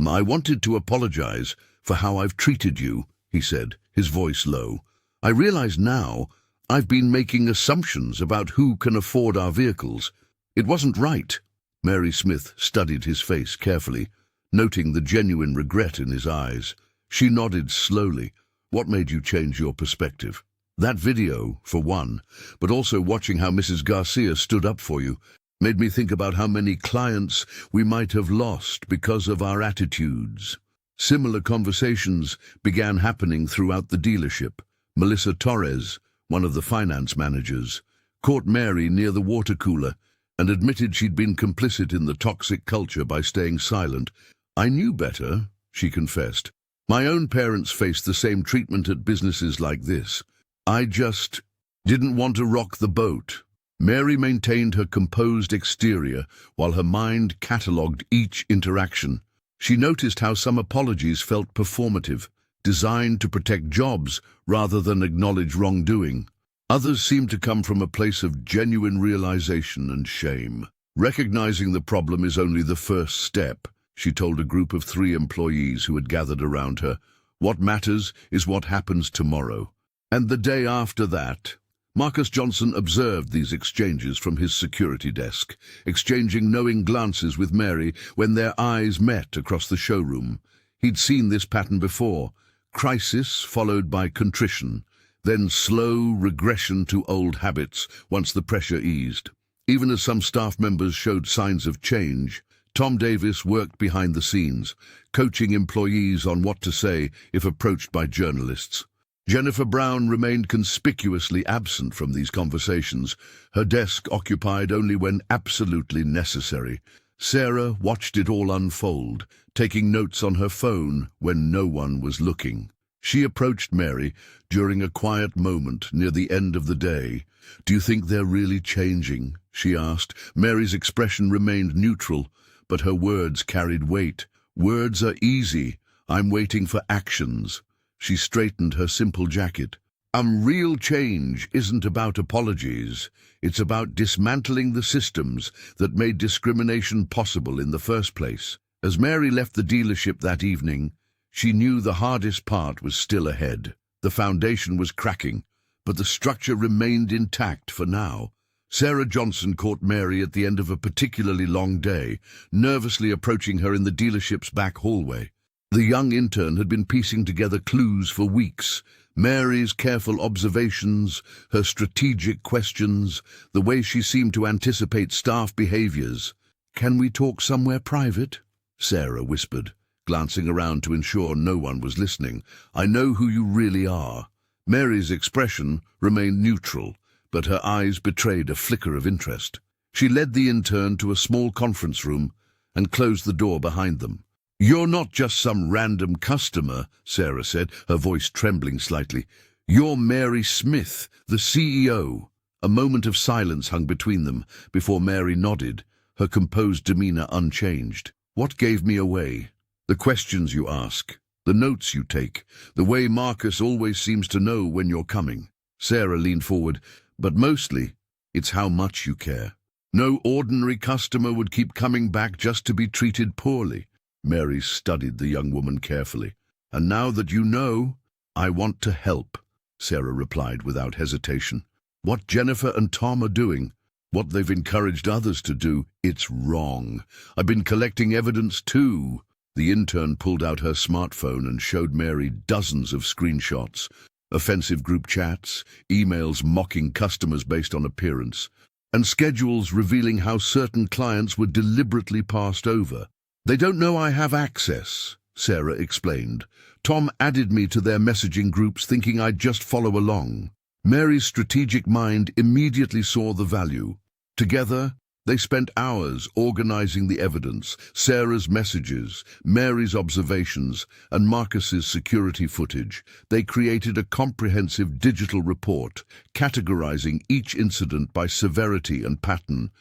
"I wanted to apologize for how I've treated you," he said, his voice low. "I realize now I've been making assumptions about who can afford our vehicles. It wasn't right." Mary Smith studied his face carefully, noting the genuine regret in his eyes. She nodded slowly. "What made you change your perspective?" "That video, for one, but also watching how Mrs. Garcia stood up for you, made me think about how many clients we might have lost because of our attitudes." Similar conversations began happening throughout the dealership. Melissa Torres, one of the finance managers, caught Mary near the water cooler and admitted she'd been complicit in the toxic culture by staying silent. "I knew better," she confessed. "My own parents faced the same treatment at businesses like this. I just didn't want to rock the boat." Mary maintained her composed exterior while her mind catalogued each interaction. She noticed how some apologies felt performative, designed to protect jobs rather than acknowledge wrongdoing. Others seemed to come from a place of genuine realization and shame. Recognizing the problem is only the first step, she told a group of 3 employees who had gathered around her. What matters is what happens tomorrow. And the day after that, Marcus Johnson observed these exchanges from his security desk, exchanging knowing glances with Mary when their eyes met across the showroom. He'd seen this pattern before: crisis followed by contrition, then slow regression to old habits once the pressure eased. Even as some staff members showed signs of change, Tom Davis worked behind the scenes, coaching employees on what to say if approached by journalists. Jennifer Brown remained conspicuously absent from these conversations, her desk occupied only when absolutely necessary. Sarah watched it all unfold, taking notes on her phone when no one was looking. She approached Mary during a quiet moment near the end of the day. "Do you think they're really changing?" she asked. Mary's expression remained neutral, but her words carried weight. "Words are easy. I'm waiting for actions." She straightened her simple jacket. Real change isn't about apologies. It's about dismantling the systems that made discrimination possible in the first place. As Mary left the dealership that evening, she knew the hardest part was still ahead. The foundation was cracking, but the structure remained intact for now. Sarah Johnson caught Mary at the end of a particularly long day, nervously approaching her in the dealership's back hallway. The young intern had been piecing together clues for weeks. Mary's careful observations, her strategic questions, the way she seemed to anticipate staff behaviors. "Can we talk somewhere private?" Sarah whispered, glancing around to ensure no one was listening. "I know who you really are." Mary's expression remained neutral, but her eyes betrayed a flicker of interest. She led the intern to a small conference room and closed the door behind them. "You're not just some random customer," Sarah said, her voice trembling slightly. "You're Mary Smith, the CEO." A moment of silence hung between them before Mary nodded, her composed demeanor unchanged. "What gave me away?" "The questions you ask, the notes you take, the way Marcus always seems to know when you're coming." Sarah leaned forward. "But mostly, it's how much you care. No ordinary customer would keep coming back just to be treated poorly." Mary studied the young woman carefully. "And now that you know, I want to help," Sarah replied without hesitation. "What Jennifer and Tom are doing, what they've encouraged others to do, it's wrong. I've been collecting evidence too." The intern pulled out her smartphone and showed Mary dozens of screenshots, offensive group chats, emails mocking customers based on appearance, and schedules revealing how certain clients were deliberately passed over. "They don't know I have access," Sarah explained. "Tom added me to their messaging groups thinking I'd just follow along." Mary's strategic mind immediately saw the value. Together, they spent hours organizing the evidence: Sarah's messages, Mary's observations, and Marcus's security footage. They created a comprehensive digital report, categorizing each incident by severity and pattern.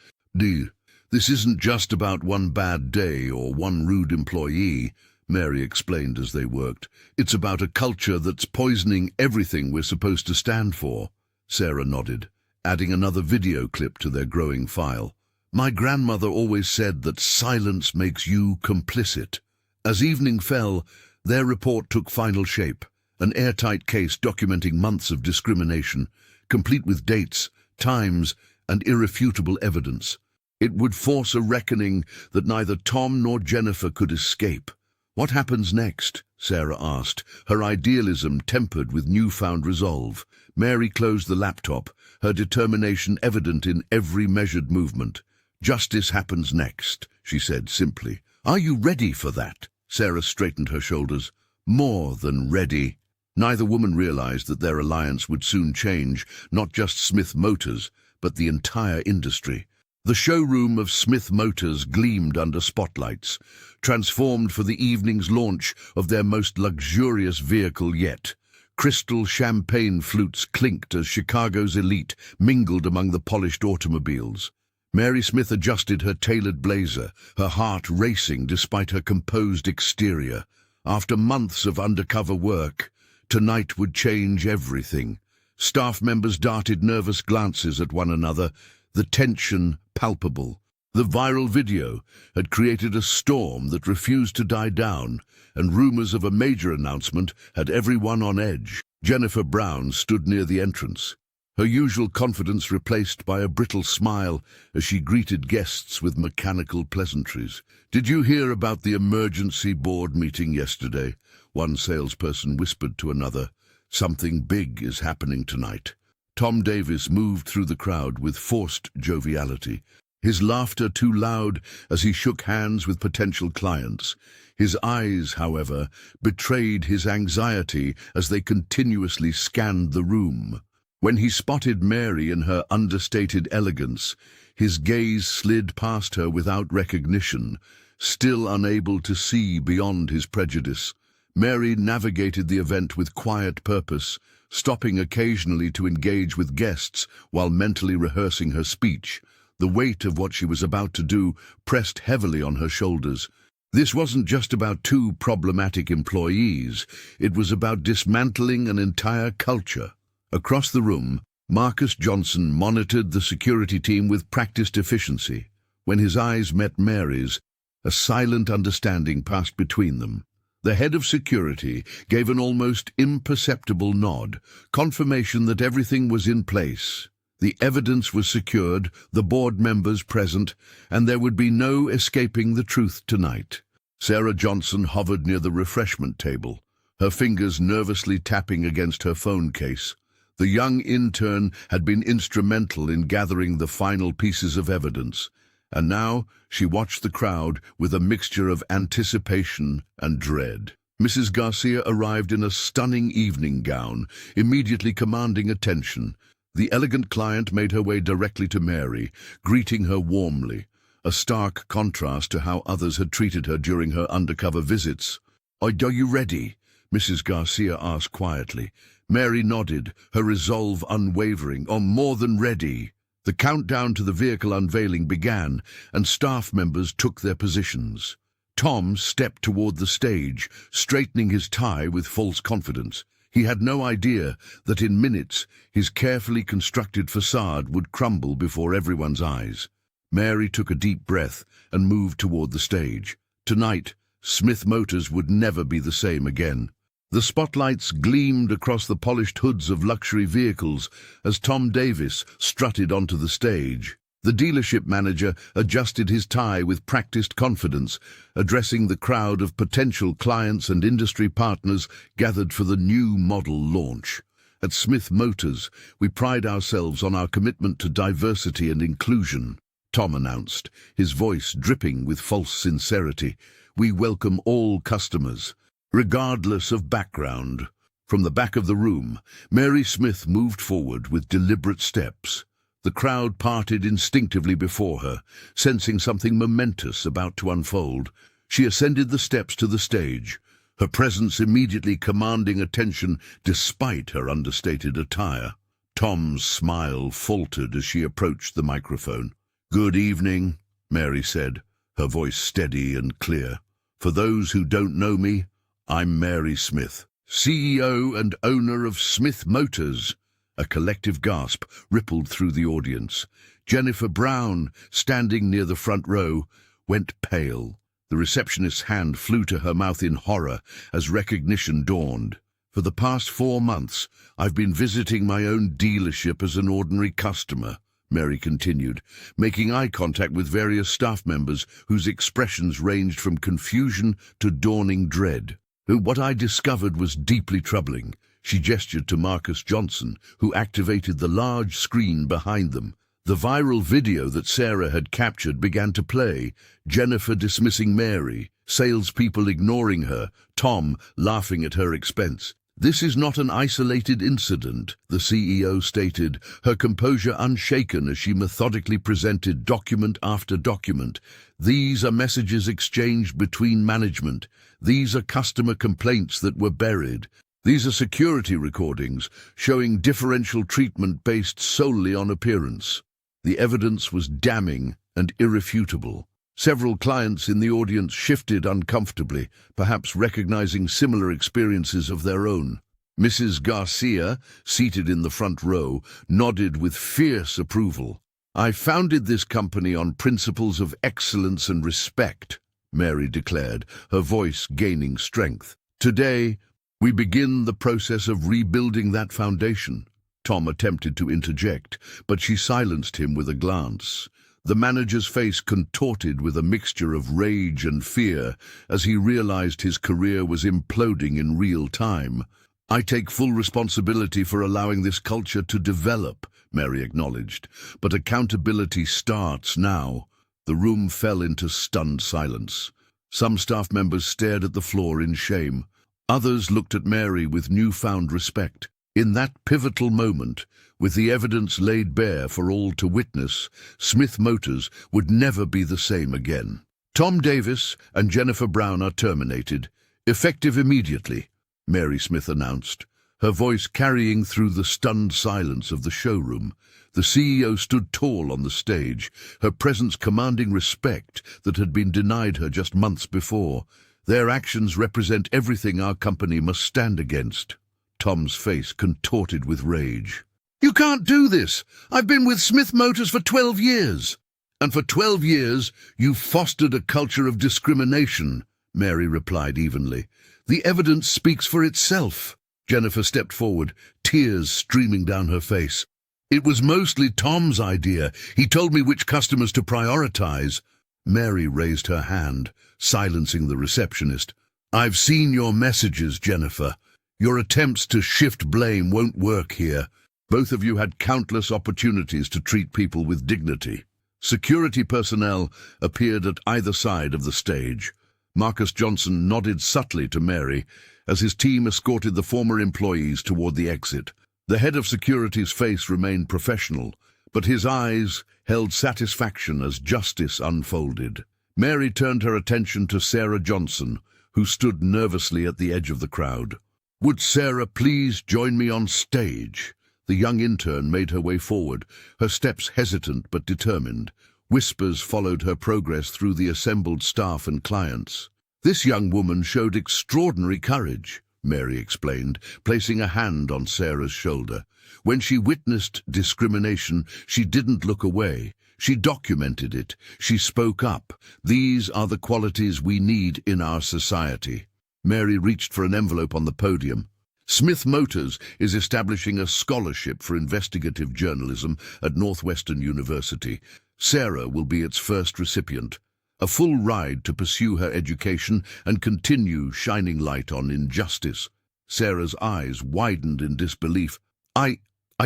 "This isn't just about one bad day or one rude employee," Mary explained as they worked. "It's about a culture that's poisoning everything we're supposed to stand for." Sarah nodded, adding another video clip to their growing file. "My grandmother always said that silence makes you complicit." As evening fell, their report took final shape, an airtight case documenting months of discrimination, complete with dates, times, and irrefutable evidence. It would force a reckoning that neither Tom nor Jennifer could escape. "What happens next?" Sarah asked, her idealism tempered with newfound resolve. Mary closed the laptop, her determination evident in every measured movement. "Justice happens next," she said simply. "Are you ready for that?" Sarah straightened her shoulders. "More than ready." Neither woman realized that their alliance would soon change, not just Smith Motors, but the entire industry. The showroom of Smith Motors gleamed under spotlights, transformed for the evening's launch of their most luxurious vehicle yet. Crystal champagne flutes clinked as Chicago's elite mingled among the polished automobiles. Mary Smith adjusted her tailored blazer, her heart racing despite her composed exterior. After months of undercover work, tonight would change everything. Staff members darted nervous glances at one another, the tension palpable. The viral video had created a storm that refused to die down, and rumors of a major announcement had everyone on edge. Jennifer Brown stood near the entrance, her usual confidence replaced by a brittle smile as she greeted guests with mechanical pleasantries. "Did you hear about the emergency board meeting yesterday?" one salesperson whispered to another. "Something big is happening tonight." Tom Davis moved through the crowd with forced joviality, his laughter too loud as he shook hands with potential clients. His eyes, however, betrayed his anxiety as they continuously scanned the room. When he spotted Mary in her understated elegance, his gaze slid past her without recognition, still unable to see beyond his prejudice. Mary navigated the event with quiet purpose, stopping occasionally to engage with guests while mentally rehearsing her speech. The weight of what she was about to do pressed heavily on her shoulders. This wasn't just about two problematic employees, it was about dismantling an entire culture. Across the room, Marcus Johnson monitored the security team with practiced efficiency. When his eyes met Mary's, a silent understanding passed between them. The head of security gave an almost imperceptible nod, confirmation that everything was in place. The evidence was secured, the board members present, and there would be no escaping the truth tonight. Sarah Johnson hovered near the refreshment table, her fingers nervously tapping against her phone case. The young intern had been instrumental in gathering the final pieces of evidence, and now she watched the crowd with a mixture of anticipation and dread. Mrs. Garcia arrived in a stunning evening gown, immediately commanding attention. The elegant client made her way directly to Mary, greeting her warmly, a stark contrast to how others had treated her during her undercover visits. "Are you ready?" Mrs. Garcia asked quietly. Mary nodded, her resolve unwavering. More than ready." The countdown to the vehicle unveiling began, and staff members took their positions. Tom stepped toward the stage, straightening his tie with false confidence. He had no idea that in minutes his carefully constructed facade would crumble before everyone's eyes. Mary took a deep breath and moved toward the stage. Tonight, Smith Motors would never be the same again. The spotlights gleamed across the polished hoods of luxury vehicles as Tom Davis strutted onto the stage. The dealership manager adjusted his tie with practiced confidence, addressing the crowd of potential clients and industry partners gathered for the new model launch. "At Smith Motors, we pride ourselves on our commitment to diversity and inclusion," Tom announced, his voice dripping with false sincerity. "We welcome all customers, regardless of background." From the back of the room, Mary Smith moved forward with deliberate steps. The crowd parted instinctively before her, sensing something momentous about to unfold. She ascended the steps to the stage, her presence immediately commanding attention despite her understated attire. Tom's smile faltered as she approached the microphone. "Good evening," Mary said, her voice steady and clear. "For those who don't know me, I'm Mary Smith, CEO and owner of Smith Motors." A collective gasp rippled through the audience. Jennifer Brown, standing near the front row, went pale. The receptionist's hand flew to her mouth in horror as recognition dawned. "For the past 4 months, I've been visiting my own dealership as an ordinary customer," Mary continued, making eye contact with various staff members whose expressions ranged from confusion to dawning dread. "What I discovered was deeply troubling." She gestured to Marcus Johnson, who activated the large screen behind them. The viral video that Sarah had captured began to play, Jennifer dismissing Mary, salespeople ignoring her, Tom laughing at her expense. "This is not an isolated incident," the CEO stated, her composure unshaken as she methodically presented document after document. "These are messages exchanged between management. These are customer complaints that were buried. These are security recordings showing differential treatment based solely on appearance." The evidence was damning and irrefutable. Several clients in the audience shifted uncomfortably, perhaps recognizing similar experiences of their own. Mrs. Garcia, seated in the front row, nodded with fierce approval. "I founded this company on principles of excellence and respect," Mary declared, her voice gaining strength. "Today, we begin the process of rebuilding that foundation." Tom attempted to interject, but she silenced him with a glance. The manager's face contorted with a mixture of rage and fear as he realized his career was imploding in real time. "I take full responsibility for allowing this culture to develop," Mary acknowledged, "but accountability starts now." The room fell into stunned silence. Some staff members stared at the floor in shame. Others looked at Mary with newfound respect. In that pivotal moment, with the evidence laid bare for all to witness, Smith Motors would never be the same again. "Tom Davis and Jennifer Brown are terminated, effective immediately," Mary Smith announced, her voice carrying through the stunned silence of the showroom. The CEO stood tall on the stage, her presence commanding respect that had been denied her just months before. "Their actions represent everything our company must stand against." Tom's face contorted with rage. "You can't do this! I've been with Smith Motors for 12 years!" "And for 12 years, you've fostered a culture of discrimination," Mary replied evenly. "The evidence speaks for itself." Jennifer stepped forward, tears streaming down her face. "It was mostly Tom's idea. He told me which customers to prioritize." Mary raised her hand, silencing the receptionist. "I've seen your messages, Jennifer. Your attempts to shift blame won't work here. Both of you had countless opportunities to treat people with dignity." Security personnel appeared at either side of the stage. Marcus Johnson nodded subtly to Mary as his team escorted the former employees toward the exit. The head of security's face remained professional, but his eyes held satisfaction as justice unfolded. Mary turned her attention to Sarah Johnson, who stood nervously at the edge of the crowd. "Would Sarah please join me on stage?" The young intern made her way forward, her steps hesitant but determined. Whispers followed her progress through the assembled staff and clients. "This young woman showed extraordinary courage," Mary explained, placing a hand on Sarah's shoulder. "When she witnessed discrimination, she didn't look away. She documented it. She spoke up. These are the qualities we need in our society." Mary reached for an envelope on the podium. "Smith Motors is establishing a scholarship for investigative journalism at Northwestern University. Sarah will be its first recipient. A full ride to pursue her education and continue shining light on injustice." Sarah's eyes widened in disbelief. I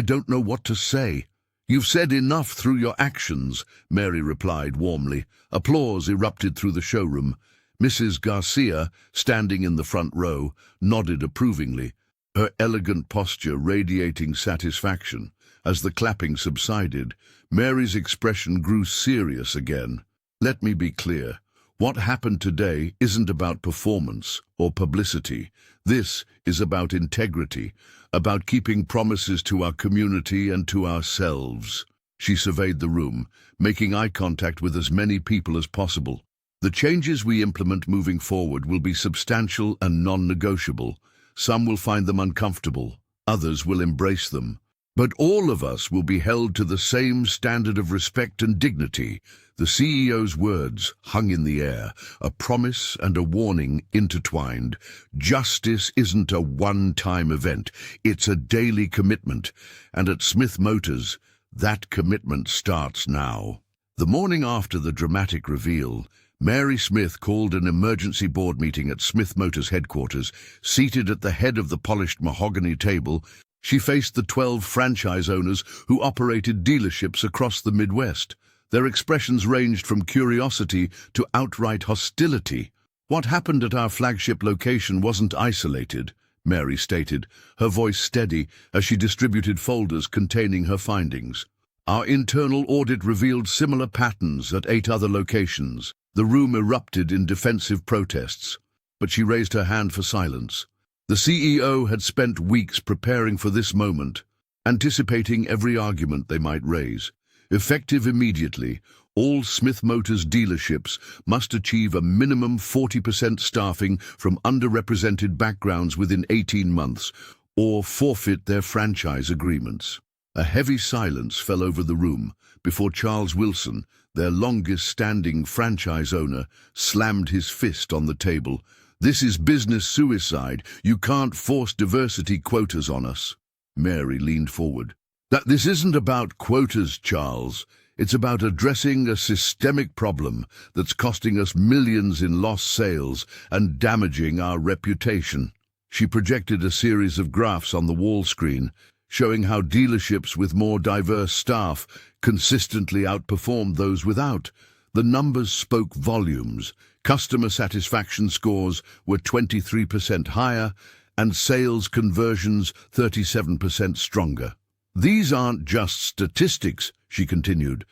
don't know what to say." "You've said enough through your actions," Mary replied warmly. Applause erupted through the showroom. Mrs. Garcia, standing in the front row, nodded approvingly, her elegant posture radiating satisfaction. As the clapping subsided, Mary's expression grew serious again. "Let me be clear. What happened today isn't about performance or publicity. This is about integrity, about keeping promises to our community and to ourselves." She surveyed the room, making eye contact with as many people as possible. "The changes we implement moving forward will be substantial and non-negotiable. Some will find them uncomfortable, others will embrace them. But all of us will be held to the same standard of respect and dignity." The CEO's words hung in the air, a promise and a warning intertwined. Justice isn't a one-time event, it's a daily commitment. And at Smith Motors, that commitment starts now. The morning after the dramatic reveal, Mary Smith called an emergency board meeting at Smith Motors headquarters. Seated at the head of the polished mahogany table, she faced the 12 franchise owners who operated dealerships across the Midwest. Their expressions ranged from curiosity to outright hostility. "What happened at our flagship location wasn't isolated," Mary stated, her voice steady as she distributed folders containing her findings. "Our internal audit revealed similar patterns at 8 other locations." The room erupted in defensive protests, but she raised her hand for silence. The CEO had spent weeks preparing for this moment, anticipating every argument they might raise. Effective immediately, all Smith Motors dealerships must achieve a minimum 40% staffing from underrepresented backgrounds within 18 months. or forfeit their franchise agreements. A heavy silence fell over the room before Charles Wilson, their longest-standing franchise owner, slammed his fist on the table. "This is business suicide. You can't force diversity quotas on us." Mary leaned forward. "This isn't about quotas, Charles. It's about addressing a systemic problem that's costing us millions in lost sales and damaging our reputation." She projected a series of graphs on the wall screen, showing how dealerships with more diverse staff consistently outperformed those without. The numbers spoke volumes. Customer satisfaction scores were 23% higher, and sales conversions 37% stronger. "These aren't just statistics," she continued.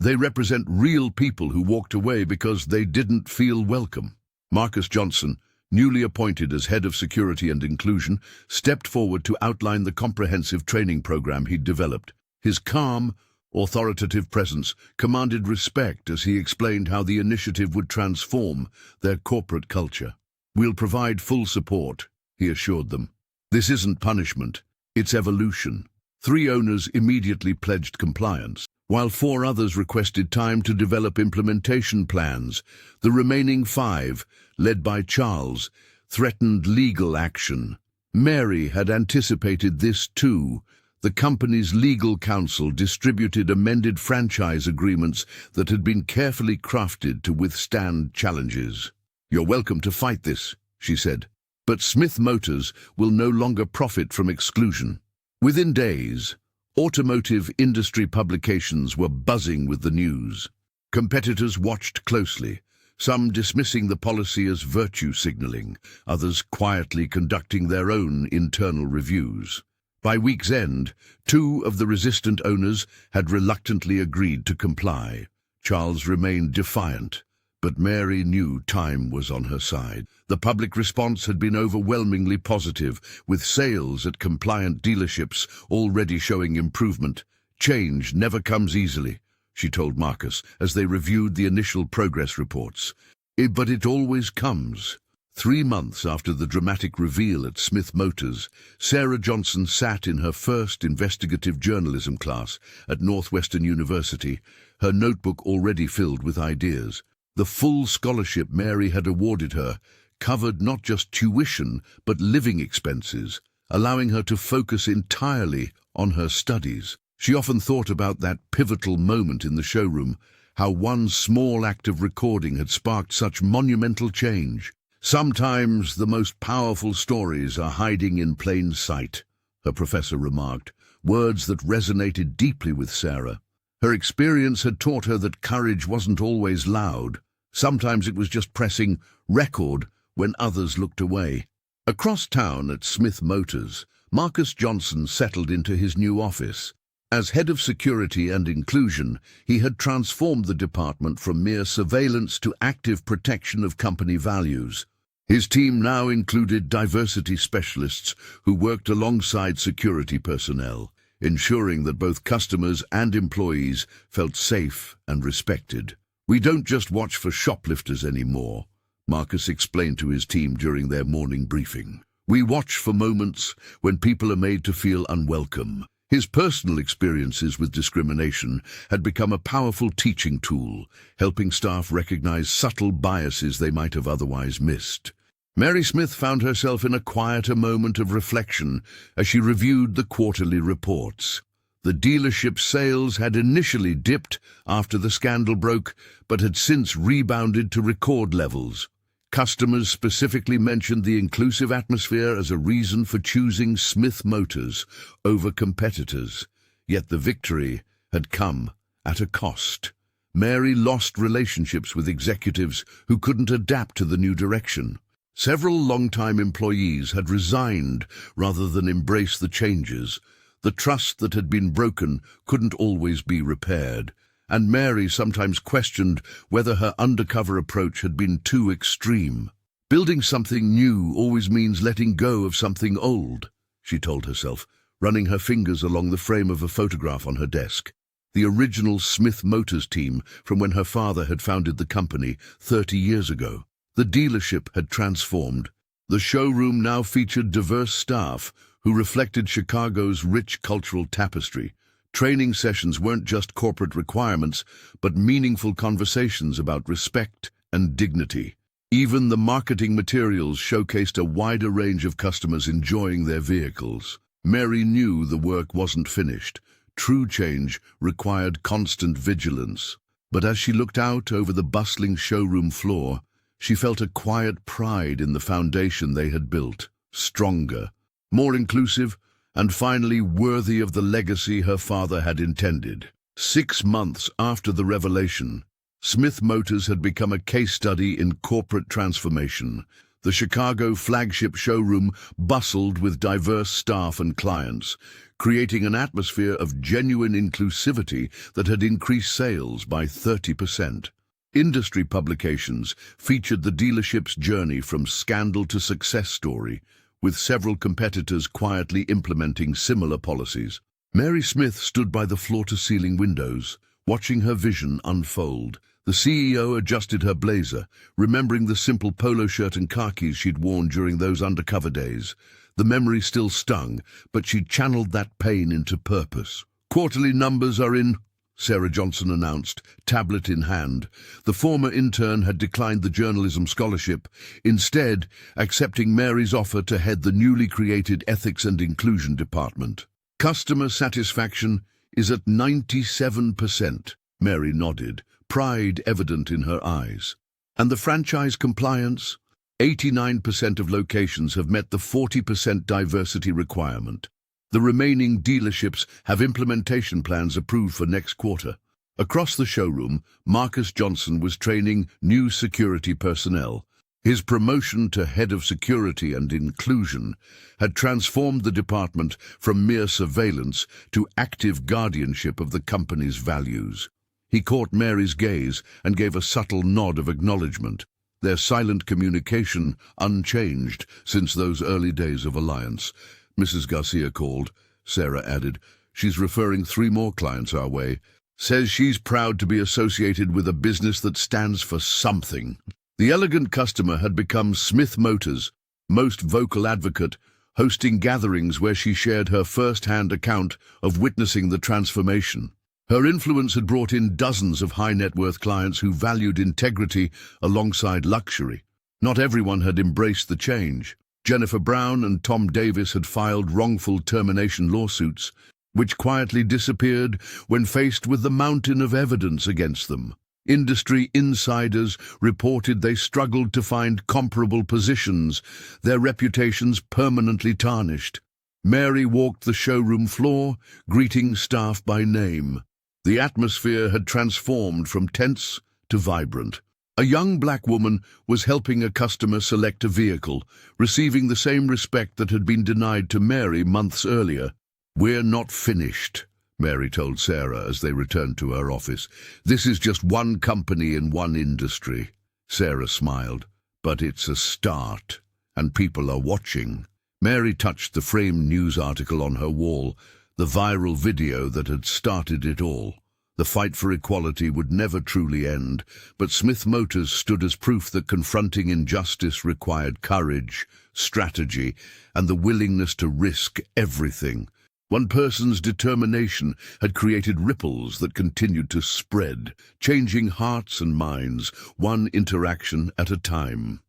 They represent real people who walked away because they didn't feel welcome." Marcus Johnson, newly appointed as head of security and inclusion, stepped forward to outline the comprehensive training program he'd developed. His calm, authoritative presence commanded respect as he explained how the initiative would transform their corporate culture. "We'll provide full support," he assured them. "This isn't punishment, it's evolution." 3 owners immediately pledged compliance, while 4 others requested time to develop implementation plans. The remaining 5, led by Charles, threatened legal action. Mary had anticipated this too. The company's legal counsel distributed amended franchise agreements that had been carefully crafted to withstand challenges. "You're welcome to fight this," she said, "but Smith Motors will no longer profit from exclusion." Within days, automotive industry publications were buzzing with the news. Competitors watched closely, some dismissing the policy as virtue signaling, others quietly conducting their own internal reviews. By week's end, 2 of the resistant owners had reluctantly agreed to comply. Charles remained defiant, but Mary knew time was on her side. The public response had been overwhelmingly positive, with sales at compliant dealerships already showing improvement. "Change never comes easily," she told Marcus as they reviewed the initial progress reports. But it always comes." 3 months after the dramatic reveal at Smith Motors, Sarah Johnson sat in her first investigative journalism class at Northwestern University, her notebook already filled with ideas. The full scholarship Mary had awarded her covered not just tuition but living expenses, allowing her to focus entirely on her studies. She often thought about that pivotal moment in the showroom, how one small act of recording had sparked such monumental change. "Sometimes the most powerful stories are hiding in plain sight," her professor remarked, words that resonated deeply with Sarah. Her experience had taught her that courage wasn't always loud. Sometimes it was just pressing record when others looked away. Across town at Smith Motors, Marcus Johnson settled into his new office. As head of security and inclusion, he had transformed the department from mere surveillance to active protection of company values. His team now included diversity specialists who worked alongside security personnel, ensuring that both customers and employees felt safe and respected. "We don't just watch for shoplifters anymore," Marcus explained to his team during their morning briefing. "We watch for moments when people are made to feel unwelcome." His personal experiences with discrimination had become a powerful teaching tool, helping staff recognize subtle biases they might have otherwise missed. Mary Smith found herself in a quieter moment of reflection as she reviewed the quarterly reports. The dealership's sales had initially dipped after the scandal broke, but had since rebounded to record levels. Customers specifically mentioned the inclusive atmosphere as a reason for choosing Smith Motors over competitors. Yet the victory had come at a cost. Mary lost relationships with executives who couldn't adapt to the new direction. Several long-time employees had resigned rather than embrace the changes. The trust that had been broken couldn't always be repaired, and Mary sometimes questioned whether her undercover approach had been too extreme. "Building something new always means letting go of something old," she told herself, running her fingers along the frame of a photograph on her desk. The original Smith Motors team from when her father had founded the company 30 years ago. The dealership had transformed. The showroom now featured diverse staff who reflected Chicago's rich cultural tapestry. Training sessions weren't just corporate requirements, but meaningful conversations about respect and dignity. Even the marketing materials showcased a wider range of customers enjoying their vehicles. Mary knew the work wasn't finished. True change required constant vigilance. But as she looked out over the bustling showroom floor, she felt a quiet pride in the foundation they had built. Stronger, more inclusive, and finally worthy of the legacy her father had intended. 6 months after the revelation, Smith Motors had become a case study in corporate transformation. The Chicago flagship showroom bustled with diverse staff and clients, creating an atmosphere of genuine inclusivity that had increased sales by 30%. Industry publications featured the dealership's journey from scandal to success story, with several competitors quietly implementing similar policies. Mary Smith stood by the floor-to-ceiling windows, watching her vision unfold. The CEO adjusted her blazer, remembering the simple polo shirt and khakis she'd worn during those undercover days. The memory still stung, but she channeled that pain into purpose. "Quarterly numbers are in," Sarah Johnson announced, tablet in hand. The former intern had declined the journalism scholarship, instead accepting Mary's offer to head the newly created Ethics and Inclusion Department. "Customer satisfaction is at 97%, Mary nodded, pride evident in her eyes. "And the franchise compliance? 89% of locations have met the 40% diversity requirement. The remaining dealerships have implementation plans approved for next quarter." Across the showroom, Marcus Johnson was training new security personnel. His promotion to head of security and inclusion had transformed the department from mere surveillance to active guardianship of the company's values. He caught Mary's gaze and gave a subtle nod of acknowledgement, their silent communication unchanged since those early days of alliance. "Mrs. Garcia called," Sarah added. "She's referring 3 more clients our way. Says she's proud to be associated with a business that stands for something." The elegant customer had become Smith Motors' most vocal advocate, hosting gatherings where she shared her first-hand account of witnessing the transformation. Her influence had brought in dozens of high-net-worth clients who valued integrity alongside luxury. Not everyone had embraced the change. Jennifer Brown and Tom Davis had filed wrongful termination lawsuits, which quietly disappeared when faced with the mountain of evidence against them. Industry insiders reported they struggled to find comparable positions, their reputations permanently tarnished. Mary walked the showroom floor, greeting staff by name. The atmosphere had transformed from tense to vibrant. A young black woman was helping a customer select a vehicle, receiving the same respect that had been denied to Mary months earlier. "We're not finished," Mary told Sarah as they returned to her office. "This is just one company in one industry." Sarah smiled. "But it's a start, and people are watching." Mary touched the framed news article on her wall, the viral video that had started it all. The fight for equality would never truly end, but Smith Motors stood as proof that confronting injustice required courage, strategy, and the willingness to risk everything. One person's determination had created ripples that continued to spread, changing hearts and minds, one interaction at a time.